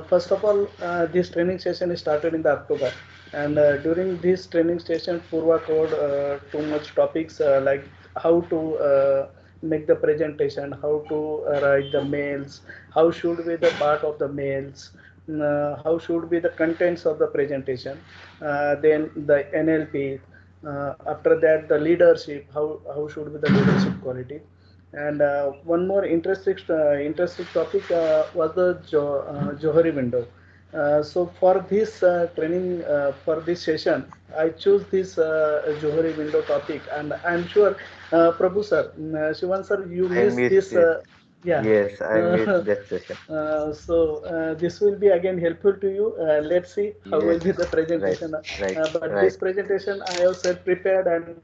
Speaker 3: First of all, this training session is started in the October, and during this training session, Purva covered too much topics like how to make the presentation, how to write the mails, how should be the part of the mails, how should be the contents of the presentation, then the NLP. After that, the leadership, how should be the leadership quality, and one more interesting topic was the Johari window. So for this training, for this session, I choose this Johari window topic, and I'm sure, Prabhu sir, Shivan sir, you
Speaker 2: I
Speaker 3: missed
Speaker 2: missed
Speaker 3: this.
Speaker 2: it.
Speaker 3: Yeah.
Speaker 2: Yes, I missed
Speaker 3: Uh,
Speaker 2: that session.
Speaker 3: this will be again helpful to you. Let's see how will
Speaker 2: Yes.
Speaker 3: be the
Speaker 2: Right.
Speaker 3: presentation.
Speaker 2: Right.
Speaker 3: But
Speaker 2: Right.
Speaker 3: this presentation I have said prepared and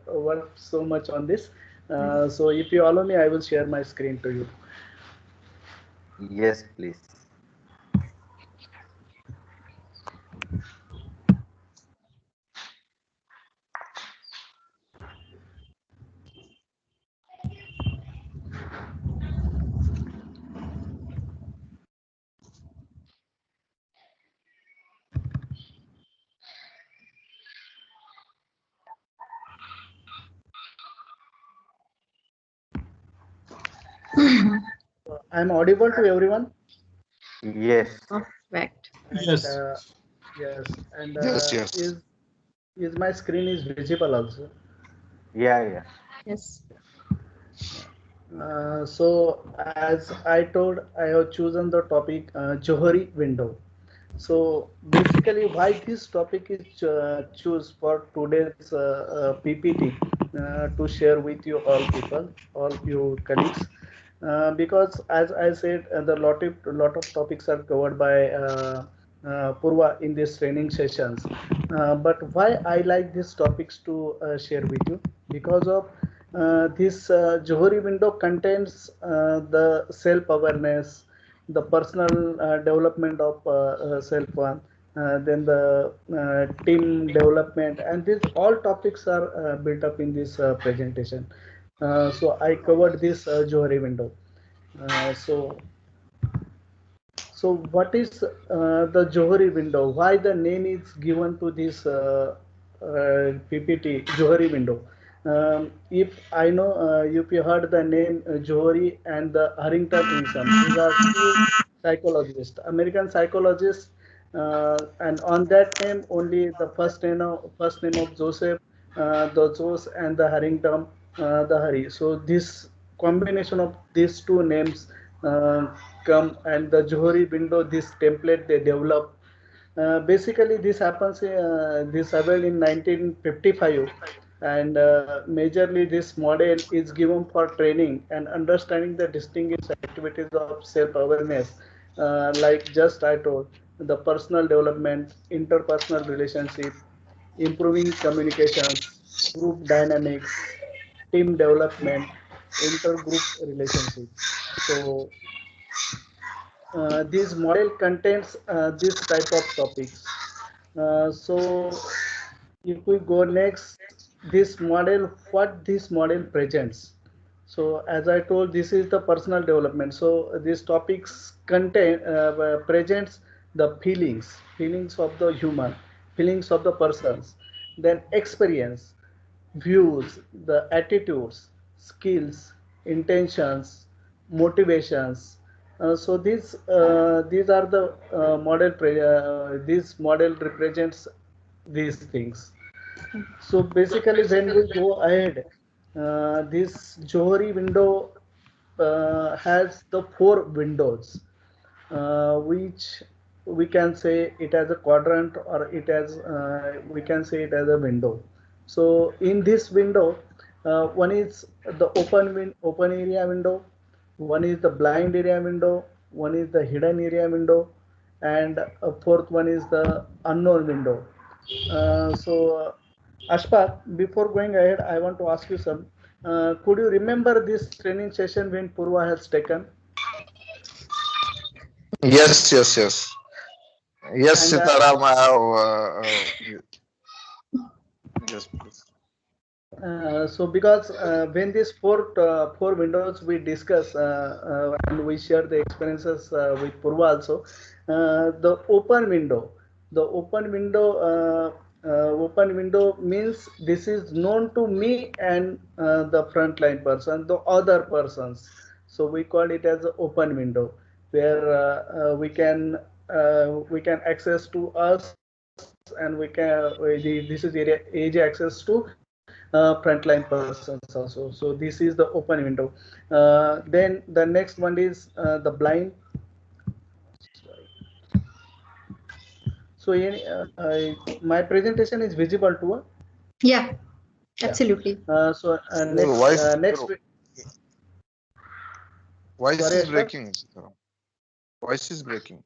Speaker 3: worked so much on this. So if you allow me, I will share my screen to you.
Speaker 2: Yes, please.
Speaker 3: I'm audible to everyone,
Speaker 2: Yes.
Speaker 1: Perfect.
Speaker 3: and
Speaker 4: Yes.
Speaker 3: yes, and
Speaker 5: Yes, yes.
Speaker 3: is my screen is visible also.
Speaker 2: Yeah. Yeah.
Speaker 1: Yes.
Speaker 3: So as I told, I have chosen the topic Johari window. So basically, why this topic is choose for today's PPT to share with you all people, all you colleagues, because as I said, the lot of topics are covered by Purva in these training sessions. But why I like these topics to share with you, because of this Johari window contains the self awareness, the personal development of self one, then the team development, and these all topics are built up in this presentation. So I covered this Johari window. So what is the Johari window? Why the name is given to this PPT Johari window? If I know, if you heard the name Johari and the Harrington Newsom, these are two psychologists, American psychologists, and on that name only the first name of Joseph, the Jos and the Harrington, the Hari. So this combination of these two names uh, come, and the Johari window, this template they develop. Basically, this happened in 1955, and majorly this model is given for training and understanding the distinguished activities of self-awareness, like just I told, the personal development, interpersonal relationship, improving communications, group dynamics, team development, intergroup relationship. So this model contains this type of topics. So if we go next, this model, what this model presents. So as I told, this is the personal development. So these topics contain presents the feelings of the human, feelings of the persons, then experience, views, the attitudes, skills, intentions, motivations. So these are the this model represents these things. So basically, when we go ahead, this Johari window has the four windows, which we can say it as a quadrant, or it as we can say it as a window. So in this window, one is the open area window, one is the blind area window, one is the hidden area window, and a fourth one is the unknown window. So Ashfaq, before going ahead, I want to ask you some. Could you remember this training session when Purva has taken?
Speaker 5: Yes, yes, yes. Yes,
Speaker 3: And
Speaker 5: Sitaram, I have, yes, please.
Speaker 3: so because when these four windows we discuss, and we share the experiences with Purva also, the open window means this is known to me and the frontline person, the other persons. So we call it as an open window, where we can access to us, and this is age access to frontline persons also. So this is the open window. Then the next one is the blind. So my presentation is visible to her.
Speaker 1: Yeah,
Speaker 3: Yeah.
Speaker 1: absolutely.
Speaker 3: So
Speaker 5: Your voice,
Speaker 3: next.
Speaker 5: voice
Speaker 3: Sorry,
Speaker 5: is
Speaker 3: Ashfaq.
Speaker 5: breaking, Sitaram. Voice is breaking.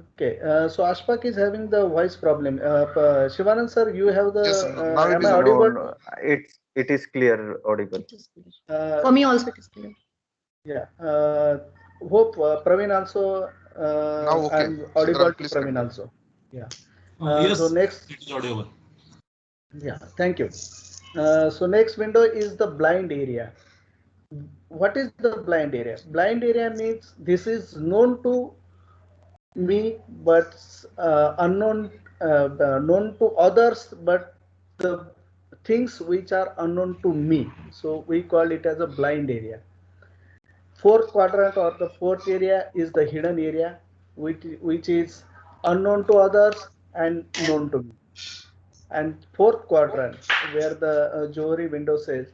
Speaker 3: Okay. So Ashfaq is having the voice problem. Shivanand sir, you have the.
Speaker 5: Yes, now it
Speaker 3: Am I
Speaker 5: is
Speaker 2: No,
Speaker 3: audible?
Speaker 2: no, it is clear, audible.
Speaker 1: It is clear.
Speaker 3: Uh,
Speaker 1: For me also it is clear.
Speaker 3: yeah. Hope Praveen also.
Speaker 5: now okay.
Speaker 3: I'm audible
Speaker 5: Sitaram,
Speaker 3: to
Speaker 5: please
Speaker 3: Praveen
Speaker 5: continue.
Speaker 3: also. Yeah.
Speaker 6: Yes,
Speaker 3: So next.
Speaker 6: it is audible.
Speaker 3: Yeah. Thank you. So next window is the blind area. What is the blind area? Blind area means this is known to me, but known to others, but the things which are unknown to me. So we call it as a blind area. Fourth quadrant, or the fourth area, is the hidden area, which is unknown to others and known to me. And fourth quadrant, where the Johari window says,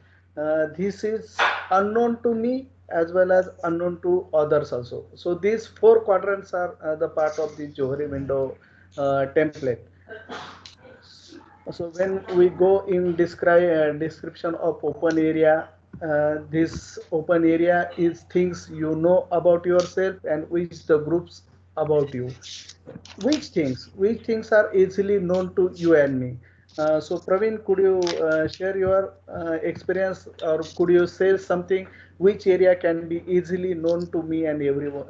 Speaker 3: this is unknown to me as well as unknown to others also. So these four quadrants are the part of the Johari window template. So when we go in description of open area, this open area is things you know about yourself and which the groups about you. Which things are easily known to you and me? So Praveen, could you share your experience, or could you say something which area can be easily known to me and everyone,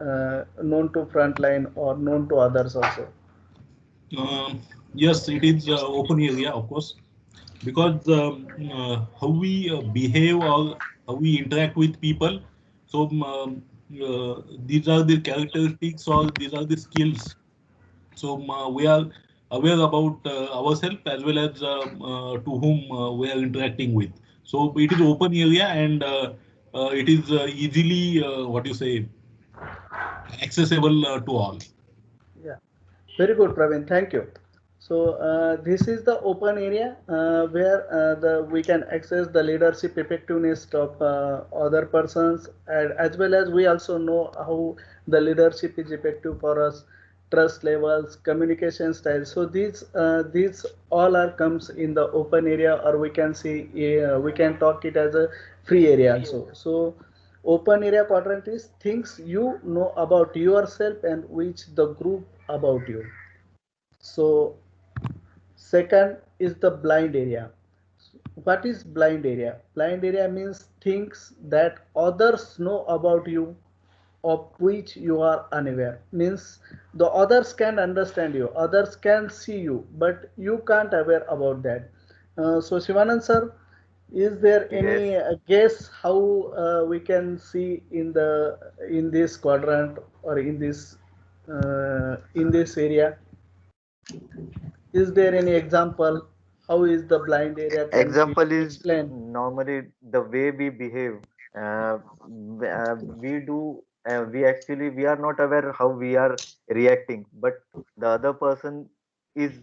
Speaker 3: known to frontline or known to others also?
Speaker 6: Yes, it is open area, of course, because how we behave or how we interact with people. So these are the characteristics or these are the skills. So we are aware about ourselves as well as to whom we are interacting with. So it is open area, and it is easily what you say accessible to all.
Speaker 3: Yeah, very good, Praveen. Thank you. So this is the open area where the we can access the leadership effectiveness of other persons, and as well as we also know how the leadership is effective for us, trust levels, communication styles. So these all are comes in the open area, or we can see we can talk it as a free area also. So open area quadrant is things you know about yourself and which the group about you. So second is the blind area. What is blind area? Blind area means things that others know about you of which you are unaware. Means the others can understand you, others can see you, but you can't aware about that. So Shivanand sir, is there
Speaker 2: Yes.
Speaker 3: any guess how we can see in this quadrant or in this area? Is there any example? How is the blind area can be
Speaker 2: Example is
Speaker 3: explained?
Speaker 2: normally the way we behave. We do. We are not aware how we are reacting, but the other person is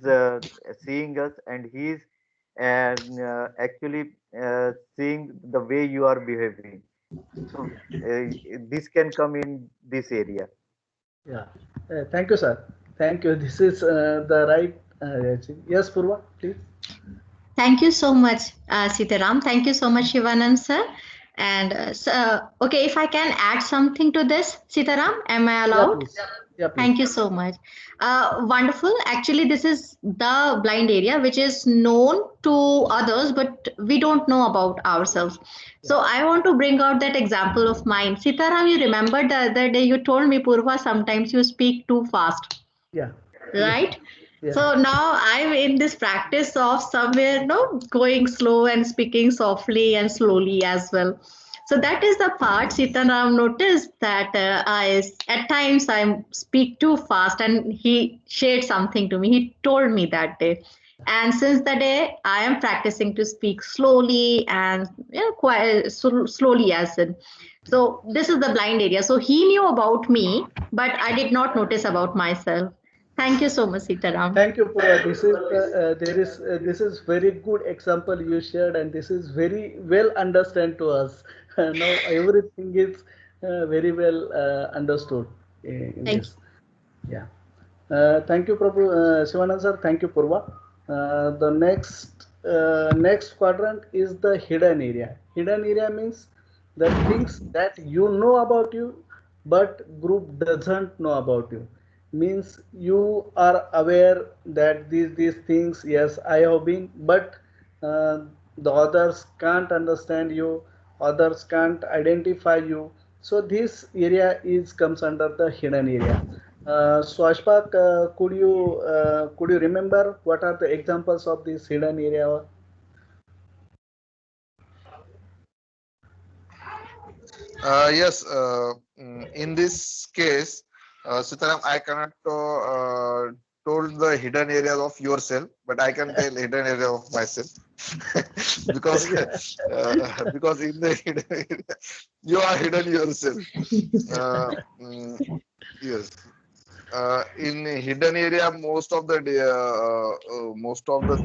Speaker 2: seeing us, and he is actually seeing the way you are behaving. So this can come in this area.
Speaker 3: Yeah. Thank you, sir. Thank you. This is the right. Yes, Purva, please.
Speaker 1: Thank you so much, Sitaram. Thank you so much, Shivanand sir. And okay, if I can add something to this, Sitaram, am I
Speaker 3: Yeah,
Speaker 1: allowed?
Speaker 3: please. Yeah, please.
Speaker 1: Thank you so much. Wonderful. Actually, this is the blind area which is known to others, but we don't know about ourselves.
Speaker 3: Yeah.
Speaker 1: So I want to bring out that example of mine. Sitaram, you remember the other day you told me, Purva, sometimes you speak too fast,
Speaker 3: Yeah. Yeah.
Speaker 1: right?
Speaker 3: Yeah.
Speaker 1: So now I'm in this practice of somewhere, no, going slow and speaking softly and slowly as well. So that is the part Sitaram noticed that at times I speak too fast, and he shared something to me. He told me that day. And since the day, I am practicing to speak slowly and quite slowly as in. So this is the blind area. So he knew about me, but I did not notice about myself. Thank you so much, Sitaram.
Speaker 3: Thank you, Purva. This is very good example you shared, and this is very well understand to us. Now everything is very well understood in
Speaker 1: Thank
Speaker 3: this. Yeah. Thank you, Prabhu Shivanand sir. Thank you, Purva. The next quadrant is the hidden area. Hidden area means the things that you know about you, but group doesn't know about you. Means you are aware that these things, yes, I have been, but uh, the others can't understand you, others can't identify you. So this area is comes under the hidden area. So Ashfaq, could you remember what are the examples of this hidden area?
Speaker 5: Yes, in this case, Sitaram, I cannot told the hidden areas of yourself, but I can tell hidden area of myself because because in the hidden area, you are hidden yourself. Uh, yes. In hidden area, most of the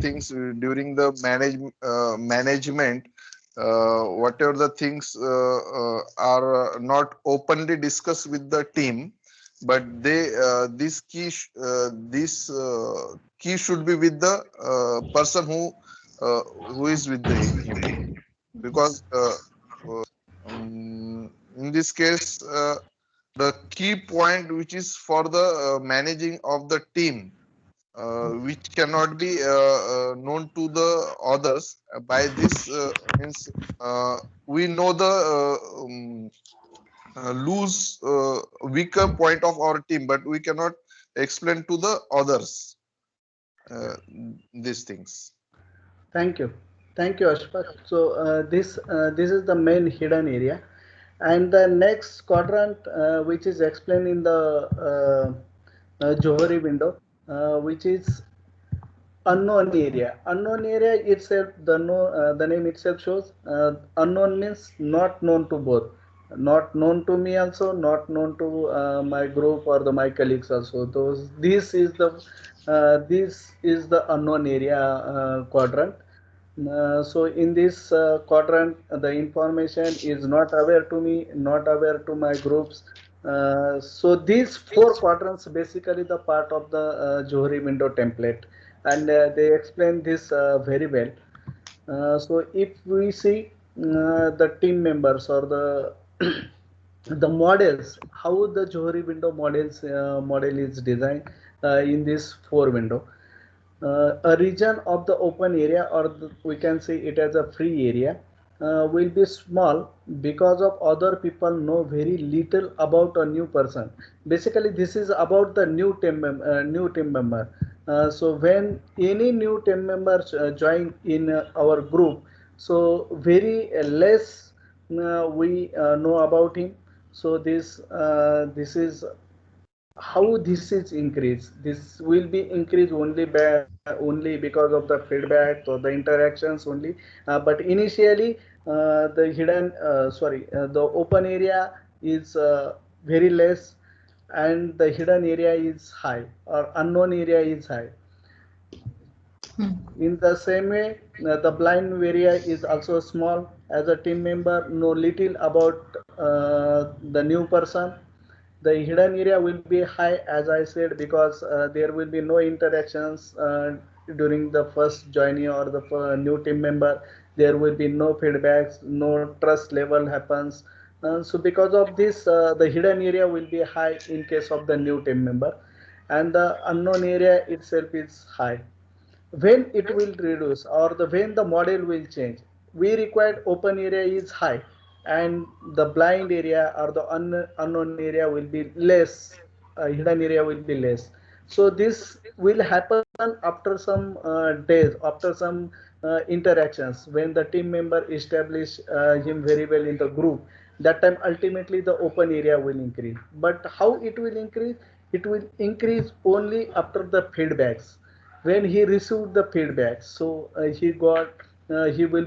Speaker 5: things during the management, whatever the things are not openly discussed with the team, but this key should be with the person who is with him, because in this case, the key point which is for the managing of the team, which cannot be known to the others. By this means we know the loose weaker point of our team, but we cannot explain to the others uh, these things.
Speaker 3: Thank you, Ashfaq. So this is the main hidden area, and the next quadrant, which is explained in the Johari window, which is unknown area. Unknown area itself, the name itself shows unknown means not known to both. Not known to me also, not known to my group or my colleagues also. This is the unknown area quadrant. So in this quadrant, the information is not aware to me, not aware to my groups. So these four quadrants basically the part of the Johari window template, and they explain this very well. So if we see the team members or the the models, how the Johari window model is designed in this four window. A region of the open area, or we can say it as a free area, will be small because of other people know very little about a new person. Basically, this is about the new team member. So when any new team members join in our group, so very less we know about him. So this is how this is increased. This will be increased only because of the feedback or the interactions only. But initially the open area is very less, and the hidden area is high, or unknown area is high. In the same way, the blind area is also small, as a team member know little about the new person. The hidden area will be high, as I said, because there will be no interactions during the first joining or the new team member. There will be no feedbacks, no trust level happens. So because of this, the hidden area will be high in case of the new team member, and the unknown area itself is high. When it will reduce, or when the model will change, we required open area is high, and the blind area or the unknown area will be less, hidden area will be less. So this will happen after some days, after some interactions, when the team member establish him very well in the group. That time ultimately the open area will increase. But how it will increase? It will increase only after the feedbacks, when he received the feedback. So he will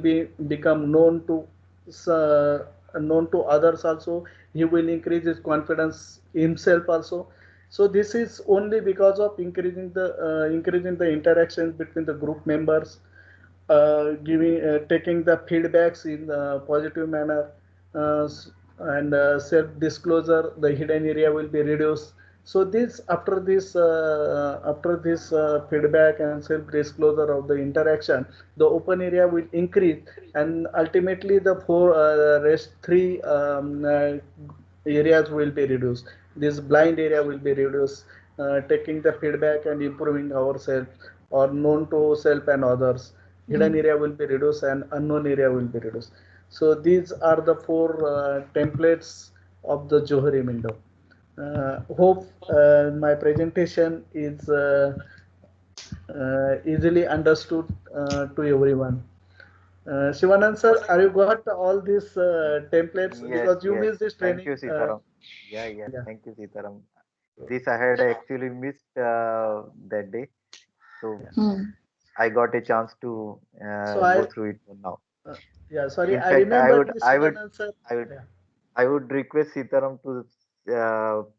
Speaker 3: become known to others also. He will increase his confidence himself also. So this is only because of increasing the interactions between the group members, giving taking the feedbacks in a positive manner, uh, and self disclosure. The hidden area will be reduced. So this after this feedback and self disclosure of the interaction, the open area will increase, and ultimately the rest three areas will be reduced. This blind area will be reduced, taking the feedback and improving ourselves, or known to self and others. Hidden area will be reduced, and unknown area will be reduced. So these are the four templates of the Johari window. Hope my presentation is easily understood to everyone. Shivanand sir, are you got all these templates?
Speaker 2: Yes,
Speaker 3: Because you
Speaker 2: yes.
Speaker 3: missed this
Speaker 2: Thank
Speaker 3: training.
Speaker 2: you, Sitaram. Yeah.
Speaker 3: Yeah.
Speaker 2: Thank you, Sitaram. This I had actually missed that day, so I got a chance to
Speaker 3: So
Speaker 2: go through it now.
Speaker 3: uh, yeah, sorry,
Speaker 2: In
Speaker 3: I
Speaker 2: fact,
Speaker 3: remember this, Shivanand sir.
Speaker 2: I would,
Speaker 3: Yeah.
Speaker 2: I would request Sitaram to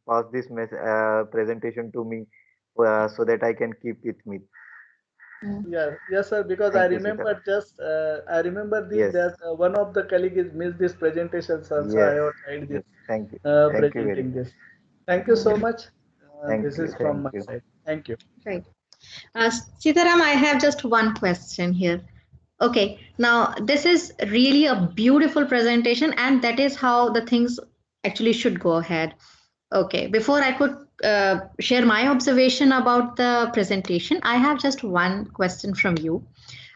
Speaker 2: pass this presentation to me so that I can keep with me.
Speaker 3: Yeah, yes, sir. Because
Speaker 2: Thank you, Sitaram.
Speaker 3: I remember this
Speaker 2: Yes,
Speaker 3: that one of the colleagues missed this presentation, sir. So I
Speaker 2: yes,
Speaker 3: have tried this
Speaker 2: yes. Thank you very
Speaker 3: presenting
Speaker 2: much.
Speaker 3: this. Thank you so much. This is from
Speaker 2: Thank
Speaker 3: my
Speaker 2: you.
Speaker 3: side. Thank you.
Speaker 1: Right. Sitaram, I have just one question here. Okay, now this is really a beautiful presentation, and that is how the things actually should go ahead. Okay, before I could share my observation about the presentation, I have just one question from you.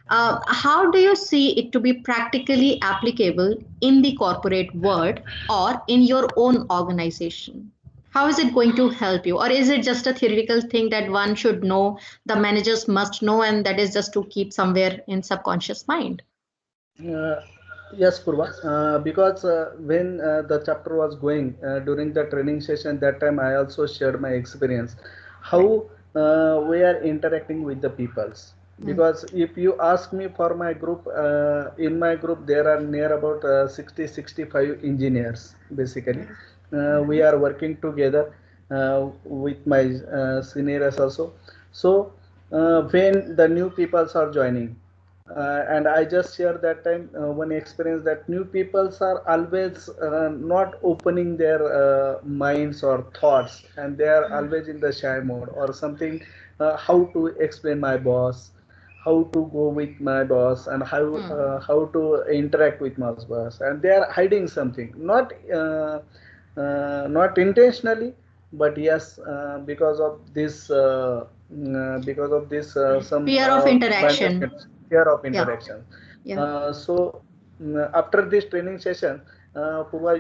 Speaker 1: How do you see it to be practically applicable in the corporate world or in your own organization? How is it going to help you? Or is it just a theoretical thing that one should know, the managers must know, and that is just to keep somewhere in subconscious mind?
Speaker 3: Uh, yes, Purva. Because when the chapter was going during the training session, that time I also shared my experience how we are interacting with the peoples. Because if you ask me for my group, in my group there are near about 60-65 engineers basically. We are working together with my seniors also. So when the new peoples are joining, and I just share that time one experience that new peoples are always not opening their minds or thoughts, and they are always in the shy mode or something. How to explain my boss, how to go with my boss, and how to interact with my boss, and they are hiding something, not intentionally, but yes, because of this some
Speaker 1: Fear of
Speaker 3: minor
Speaker 1: interaction.
Speaker 3: fear of
Speaker 1: Yeah.
Speaker 3: interaction.
Speaker 1: Yeah.
Speaker 3: So after this training session, Purva,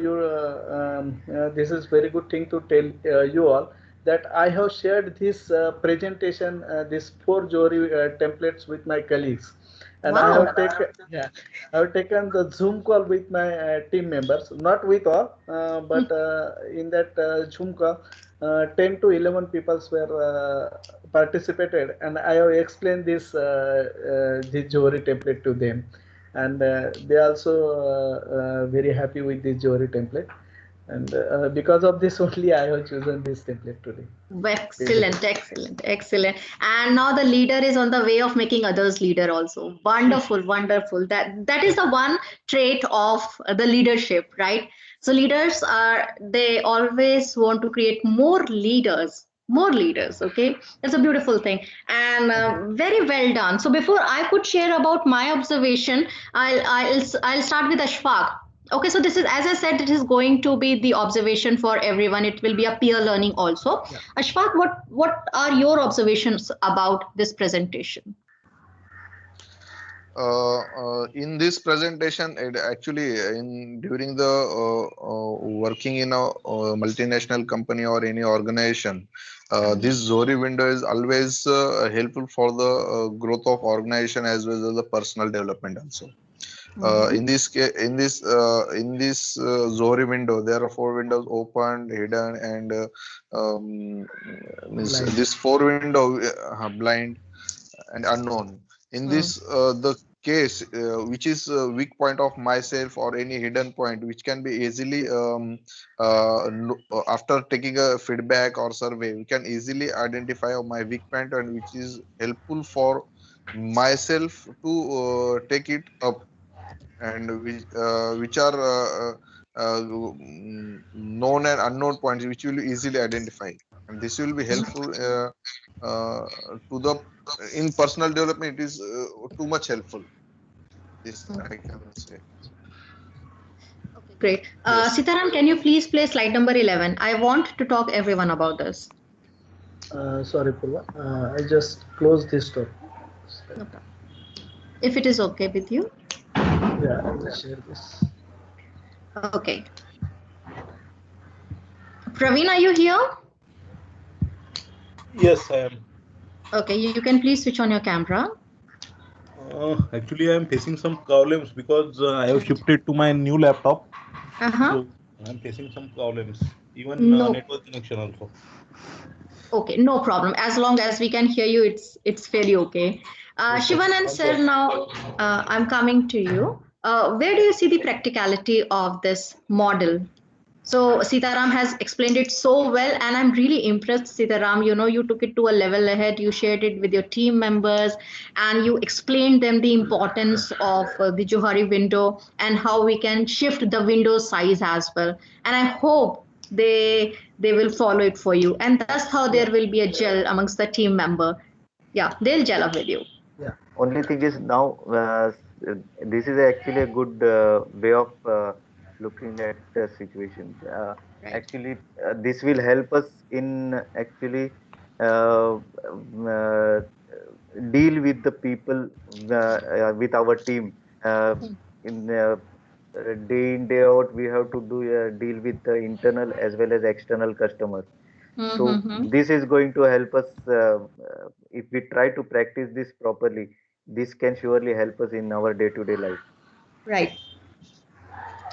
Speaker 3: this is very good thing to tell you all that I have shared this presentation, these 4 Johari templates with my colleagues, and I
Speaker 1: Wow.
Speaker 3: have taken, yeah, I have taken the Zoom call with my team members, not with all, but in that Zoom call, 10 to 11 people were participated, and I have explained this Johari template to them, and they also very happy with this Johari template, and because of this only I have chosen this template today.
Speaker 1: Excellent, excellent, excellent. And now the leader is on the way of making others leader also. Wonderful, wonderful. That is the one trait of the leadership, right? So leaders are, they always want to create more leaders. More leaders, okay? That's a beautiful thing, and very well done. So before I could share about my observation, I'll start with Ashfaq. Okay, so this is, as I said, it is going to be the observation for everyone. It will be a peer learning also.
Speaker 3: Yeah.
Speaker 1: Ashfaq, what are your observations about this presentation?
Speaker 5: In this presentation, it actually in during the working in a multinational company or any organization, this Johari window is always helpful for the growth of organization as well as the personal development also. In this Johari window, there are 4 windows: open, hidden, and means
Speaker 3: Blind.
Speaker 5: this 4 window, blind and unknown. In this the case which is weak point of myself or any hidden point which can be easily after taking a feedback or survey, we can easily identify my weak point, and which is helpful for myself to take it up, and which are known and unknown points which will easily identify, and this will be helpful uh, to the in personal development. It is too much helpful, this I can say.
Speaker 1: Okay, great.
Speaker 5: Yes.
Speaker 1: Sitaram, can you please play slide number 11? I want to talk everyone about this.
Speaker 3: Sorry, Purva. I just closed this door.
Speaker 1: No problem. If it is okay with you.
Speaker 3: Yeah, I will share this.
Speaker 1: Okay. Praveen, are you here?
Speaker 4: Yes, I am.
Speaker 1: Okay, you can please switch on your camera.
Speaker 4: Actually, I am facing some problems because I have shifted to my new laptop. So I am facing some problems, even
Speaker 1: No.
Speaker 4: network connection also.
Speaker 1: Okay, no problem. As long as we can hear you, it's fairly okay. Shivanand sir, now I'm coming to you. Where do you see the practicality of this model? So Sitaram has explained it so well, and I'm really impressed, Sitaram. You know, you took it to a level ahead. You shared it with your team members, and you explained them the importance of the Johari window and how we can shift the window size as well. And I hope they will follow it for you, and that's how there will be a gel amongst the team member. Yeah, they'll gel up with you.
Speaker 2: Yeah. Only thing is now this is actually a good way of looking at the situation.
Speaker 1: Right.
Speaker 2: Actually, this will help us in actually deal with the people with our team in day in day out. We have to do deal with the internal as well as external customers. So
Speaker 1: Mm-hmm.
Speaker 2: this is going to help us if we try to practice this properly. This can surely help us in our day-to-day life.
Speaker 1: Right.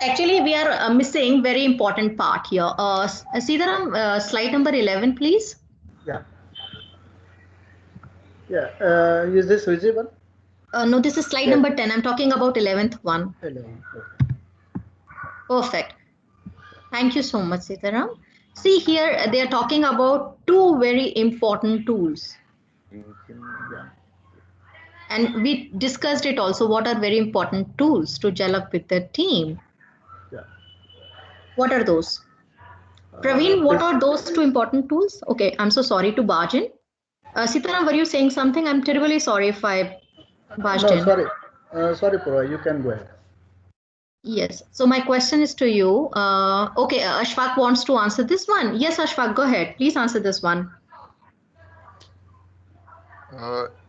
Speaker 1: Actually, we are missing very important part here. Sitaram, slide number 11, please.
Speaker 3: Yeah. Yeah. Is this visible?
Speaker 1: No, this is slide
Speaker 2: Yes.
Speaker 1: number 10. I'm talking about 11th one.
Speaker 3: Hello.
Speaker 1: Perfect. Thank you so much, Sitaram. See here, they are talking about two very important tools. And we discussed it also. What are very important tools to gel up with the team?
Speaker 3: Yeah.
Speaker 1: What are those? Praveen, what are those two important tools? Okay, I'm so sorry to barge in. Sitaram, were you saying something? I'm terribly sorry if I barged
Speaker 3: No,
Speaker 1: in.
Speaker 3: sorry. Sorry, Purva. You can go ahead.
Speaker 1: Yes. So my question is to you. Okay, Ashfaq wants to answer this one. Yes, Ashfaq, go ahead. Please answer this one.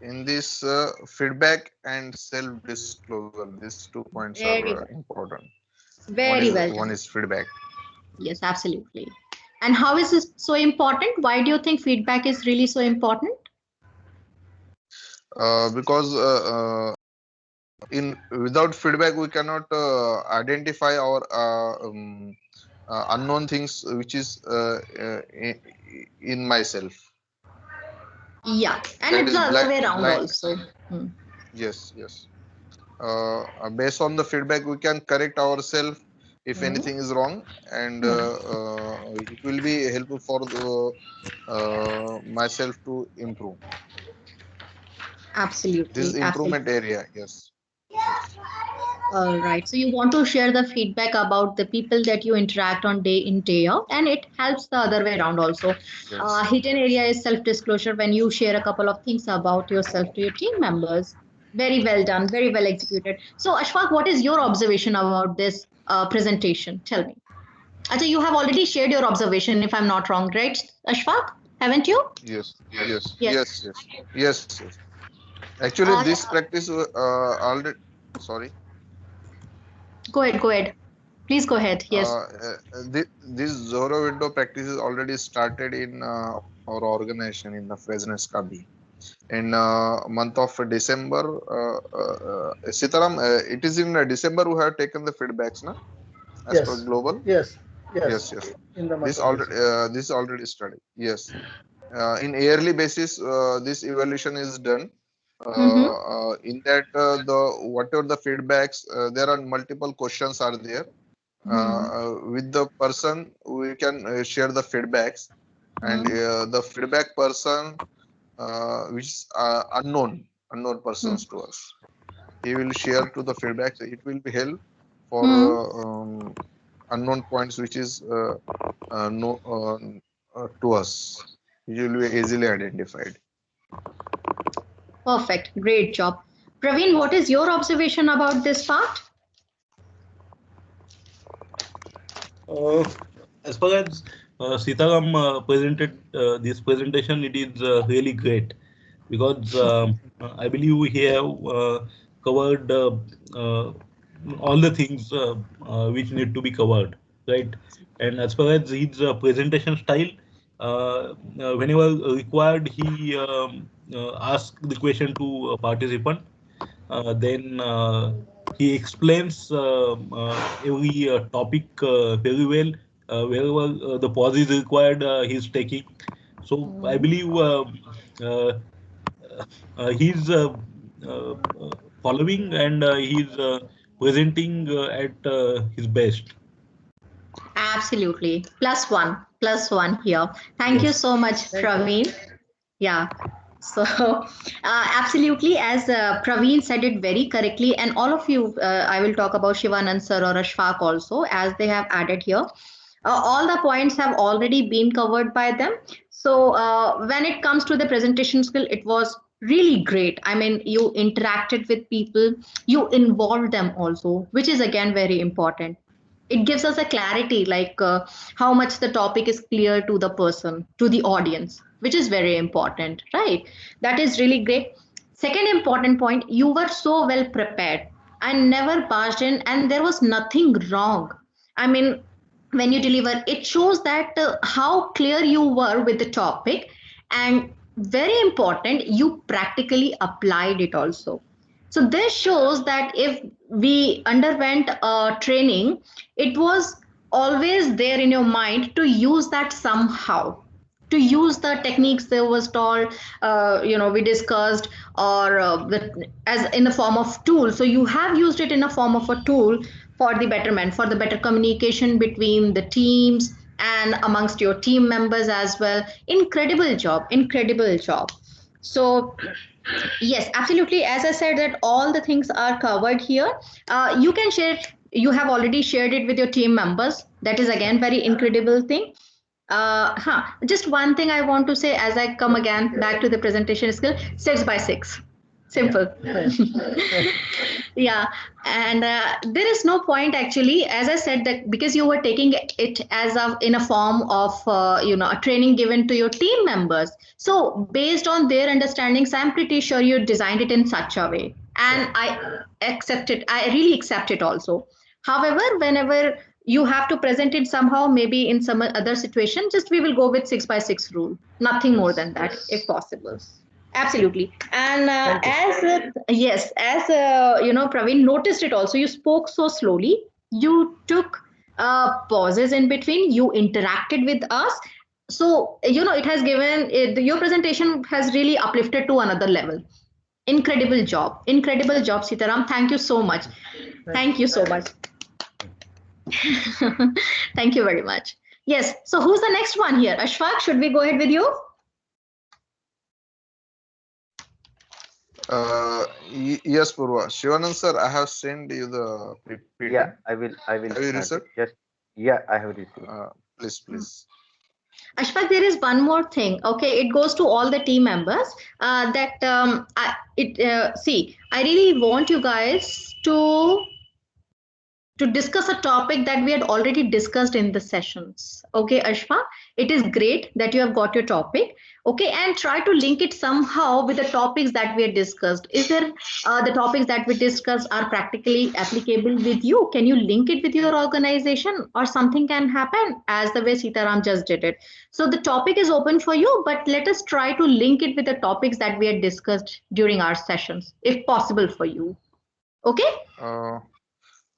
Speaker 5: In this feedback and self-disclosure, these 2 points
Speaker 1: Very
Speaker 5: are
Speaker 1: well.
Speaker 5: important.
Speaker 1: Very well
Speaker 5: One
Speaker 1: done.
Speaker 5: is feedback.
Speaker 1: Yes, absolutely. And how is this so important? Why do you think feedback is really so important?
Speaker 5: Because without feedback we cannot identify our unknown things which is in myself.
Speaker 1: Yeah, and
Speaker 5: That
Speaker 1: it's
Speaker 5: is
Speaker 1: the other way around
Speaker 5: blind.
Speaker 1: also.
Speaker 5: Yes. Based on the feedback we can correct ourselves if anything is wrong, and it will be helpful for myself to improve.
Speaker 1: Absolutely.
Speaker 5: This is improvement area. Yes.
Speaker 1: All right. So you want to share the feedback about the people that you interact on day in, day out, and it helps the other way around also.
Speaker 5: Yes.
Speaker 1: Hidden area is self-disclosure when you share a couple of things about yourself to your team members. Very well done, very well executed. So Ashfaq, what is your observation about this presentation? Tell me. Acha, you have already shared your observation, if I'm not wrong, right, Ashfaq? Haven't you?
Speaker 5: Yes.
Speaker 1: Yes.
Speaker 5: Yes. Actually, this practice already. Sorry.
Speaker 1: Go ahead. Please go ahead. Yes.
Speaker 5: This Zoro window practice is already started in our organization in the Fresnes Kabi. In month of December, Sitaram, it is in December we have taken the feedbacks, na? As per global.
Speaker 3: Yes.
Speaker 5: In the month this already studied. Yes. In yearly basis, this evaluation is done. In that, whatever the feedbacks, there are multiple questions are there. With the person, we can share the feedbacks, and the feedback person, which is unknown persons to us, he will share to the feedbacks. It will be help for unknown points, which is to us. It will be easily identified.
Speaker 1: Perfect. Great job. Praveen, what is your observation about this part?
Speaker 6: As far as Sitaram presented this presentation, it is really great because I believe we have covered all the things which need to be covered, right? And as far as his presentation style, whenever required, he asks the question to a participant. Then he explains every topic very well. Wherever the pause is required, he's taking. So I believe he's following and he's presenting at his best.
Speaker 1: Absolutely. Plus one here. Thank you so much, Praveen. Yeah. So, absolutely, as Praveen said it very correctly, and all of you, I will talk about Shivanand sir or Ashfaq also, as they have added here. All the points have already been covered by them. So, when it comes to the presentation skill, it was really great. I mean, you interacted with people, you involved them also, which is again very important. It gives us a clarity, like how much the topic is clear to the person, to the audience, which is very important, right? That is really great. Second important point, you were so well prepared. I never barged in and there was nothing wrong. I mean, when you deliver, it shows that how clear you were with the topic, and very important, you practically applied it also. So this shows that if we underwent a training, it was always there in your mind to use that somehow. to use the techniques that was taught, we discussed, or as in the form of tool. So you have used it in a form of a tool for the betterment, for the better communication between the teams and amongst your team members as well. Incredible job, incredible job. So yes, absolutely. As I said, that all the things are covered here. You can share it. You have already shared it with your team members. That is again very incredible thing. Just one thing I want to say as I come again back to the presentation skill: 6 by 6. Simple. Yeah, and there is no point actually, as I said, that because you were taking it as a in a form of a training given to your team members. So based on their understandings, I'm pretty sure you designed it in such a way, and I accept it. I really accept it also. However, whenever you have to present it somehow, maybe in some other situation, just we will go with 6 by 6 rule. Nothing more than that, if possible. Absolutely. And yes, as Praveen noticed it also, you spoke so slowly. You took pauses in between. You interacted with us. So, it has given your presentation has really uplifted to another level. Incredible job. Incredible job, Sitaram. Thank you so much. Thank you so much. Thank you very much. Yes. So, who's the next one here? Ashfaq, should we go ahead with you?
Speaker 5: Yes, Purva. Shivanand sir, I have sent you the PPT.
Speaker 2: Yeah, I will.
Speaker 5: Have you received?
Speaker 2: Just I have received.
Speaker 5: Please.
Speaker 1: Ashfaq, there is one more thing. Okay, it goes to all the team members. See, I really want you guys to discuss a topic that we had already discussed in the sessions. Okay, Ashfaq, it is great that you have got your topic. Okay, and try to link it somehow with the topics that we had discussed. Is there the topics that we discussed are practically applicable with you? Can you link it with your organization, or something can happen as the way Sitaram just did it? So the topic is open for you, but let us try to link it with the topics that we had discussed during our sessions, if possible for you. Okay?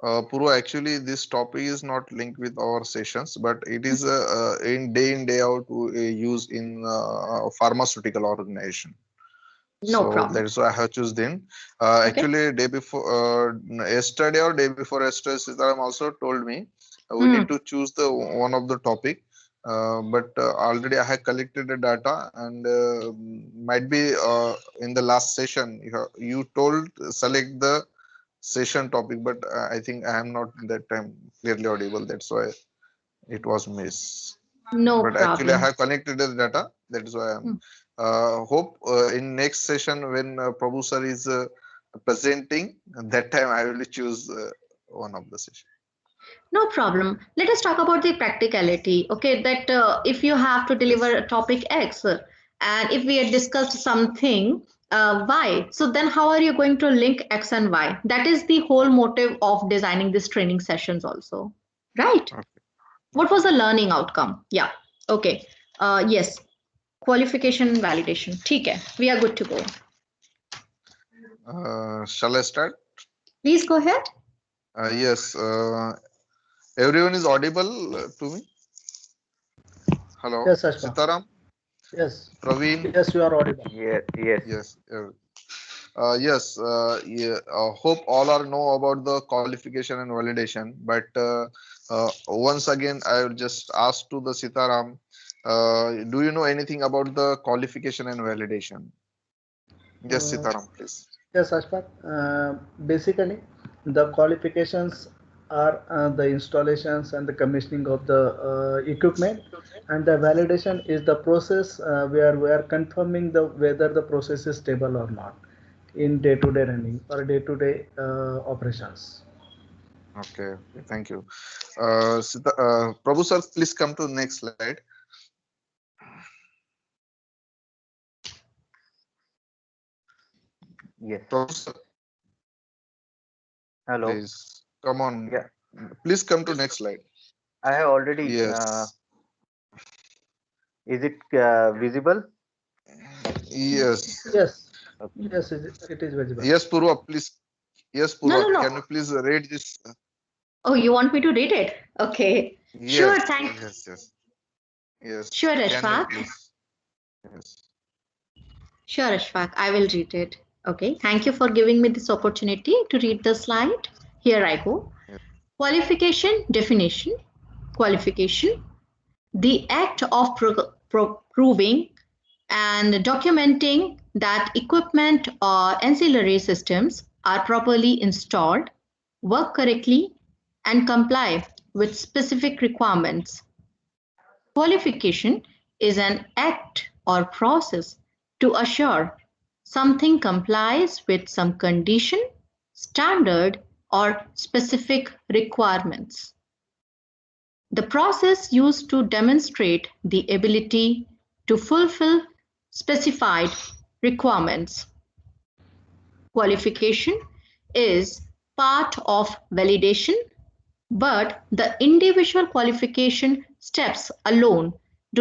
Speaker 5: Purva, actually, this topic is not linked with our sessions, but it is in day out use in pharmaceutical organization.
Speaker 1: No problem.
Speaker 5: That's why I have chosen.
Speaker 1: Okay.
Speaker 5: Actually, day before, yesterday or day before yesterday, Sitaram also told me we need to choose the one of the topic. But already I have collected the data, and might be in the last session you told select the session topic, but I think I am not that time clearly audible. That's why it was missed.
Speaker 1: No
Speaker 5: but
Speaker 1: problem.
Speaker 5: Actually, I have connected the data. That is why I'm hope in next session when Prabhu sir is presenting, that time I will choose one of the session.
Speaker 1: No problem. Let us talk about the practicality. Okay, that if you have to deliver a topic X, and if we had discussed something Y, so then how are you going to link X and Y? That is the whole motive of designing these training sessions also, right?
Speaker 5: Okay.
Speaker 1: What was the learning outcome? Yeah. Okay. Yes. Qualification validation. Okay. We are good to go.
Speaker 5: Shall I start?
Speaker 1: Please go ahead.
Speaker 5: Yes. Everyone is audible to me? Hello?
Speaker 3: Yes, Ashfaq.
Speaker 5: Sitaram?
Speaker 3: Yes.
Speaker 5: Praveen?
Speaker 3: Yes, you are audible.
Speaker 2: Yes.
Speaker 5: Yes. Hope all are know about the qualification and validation, but once again I will just ask to the Sitaram, do you know anything about the qualification and validation? Yes, Sitaram, please.
Speaker 3: Yes, Ashfaq. Basically, the qualifications are the installations and the commissioning of the equipment, and the validation is the process where we are confirming whether the process is stable or not in day-to-day running or day-to-day operations.
Speaker 5: Okay, thank you. Prabhu sir, please come to next slide.
Speaker 2: Yes.
Speaker 5: Prabhu sir,
Speaker 2: Hello.
Speaker 5: please come on.
Speaker 2: Yeah.
Speaker 5: Please come to next slide.
Speaker 2: I have already.
Speaker 5: Yes.
Speaker 2: Is it visible?
Speaker 5: Yes.
Speaker 3: Yes.
Speaker 2: Okay.
Speaker 3: Yes, it is visible.
Speaker 5: Yes, Purva, please. Yes, Purva,
Speaker 1: No.
Speaker 5: can you please read this?
Speaker 1: Oh, you want me to read it? Okay.
Speaker 5: Yes,
Speaker 1: Sure, thanks.
Speaker 5: Yes.
Speaker 1: Sure,
Speaker 5: Can you
Speaker 1: Ashfaq.
Speaker 5: please? Yes.
Speaker 1: Sure, Ashfaq, I will read it. Okay, thank you for giving me this opportunity to read the slide. Here I go.
Speaker 5: Yes.
Speaker 1: Qualification definition. Qualification, the act of proving and documenting that equipment or ancillary systems are properly installed, work correctly, and comply with specific requirements. Qualification is an act or process to assure something complies with some condition, standard, or specific requirements. The process used to demonstrate the ability to fulfill specified requirements. Qualification is part of validation, but the individual qualification steps alone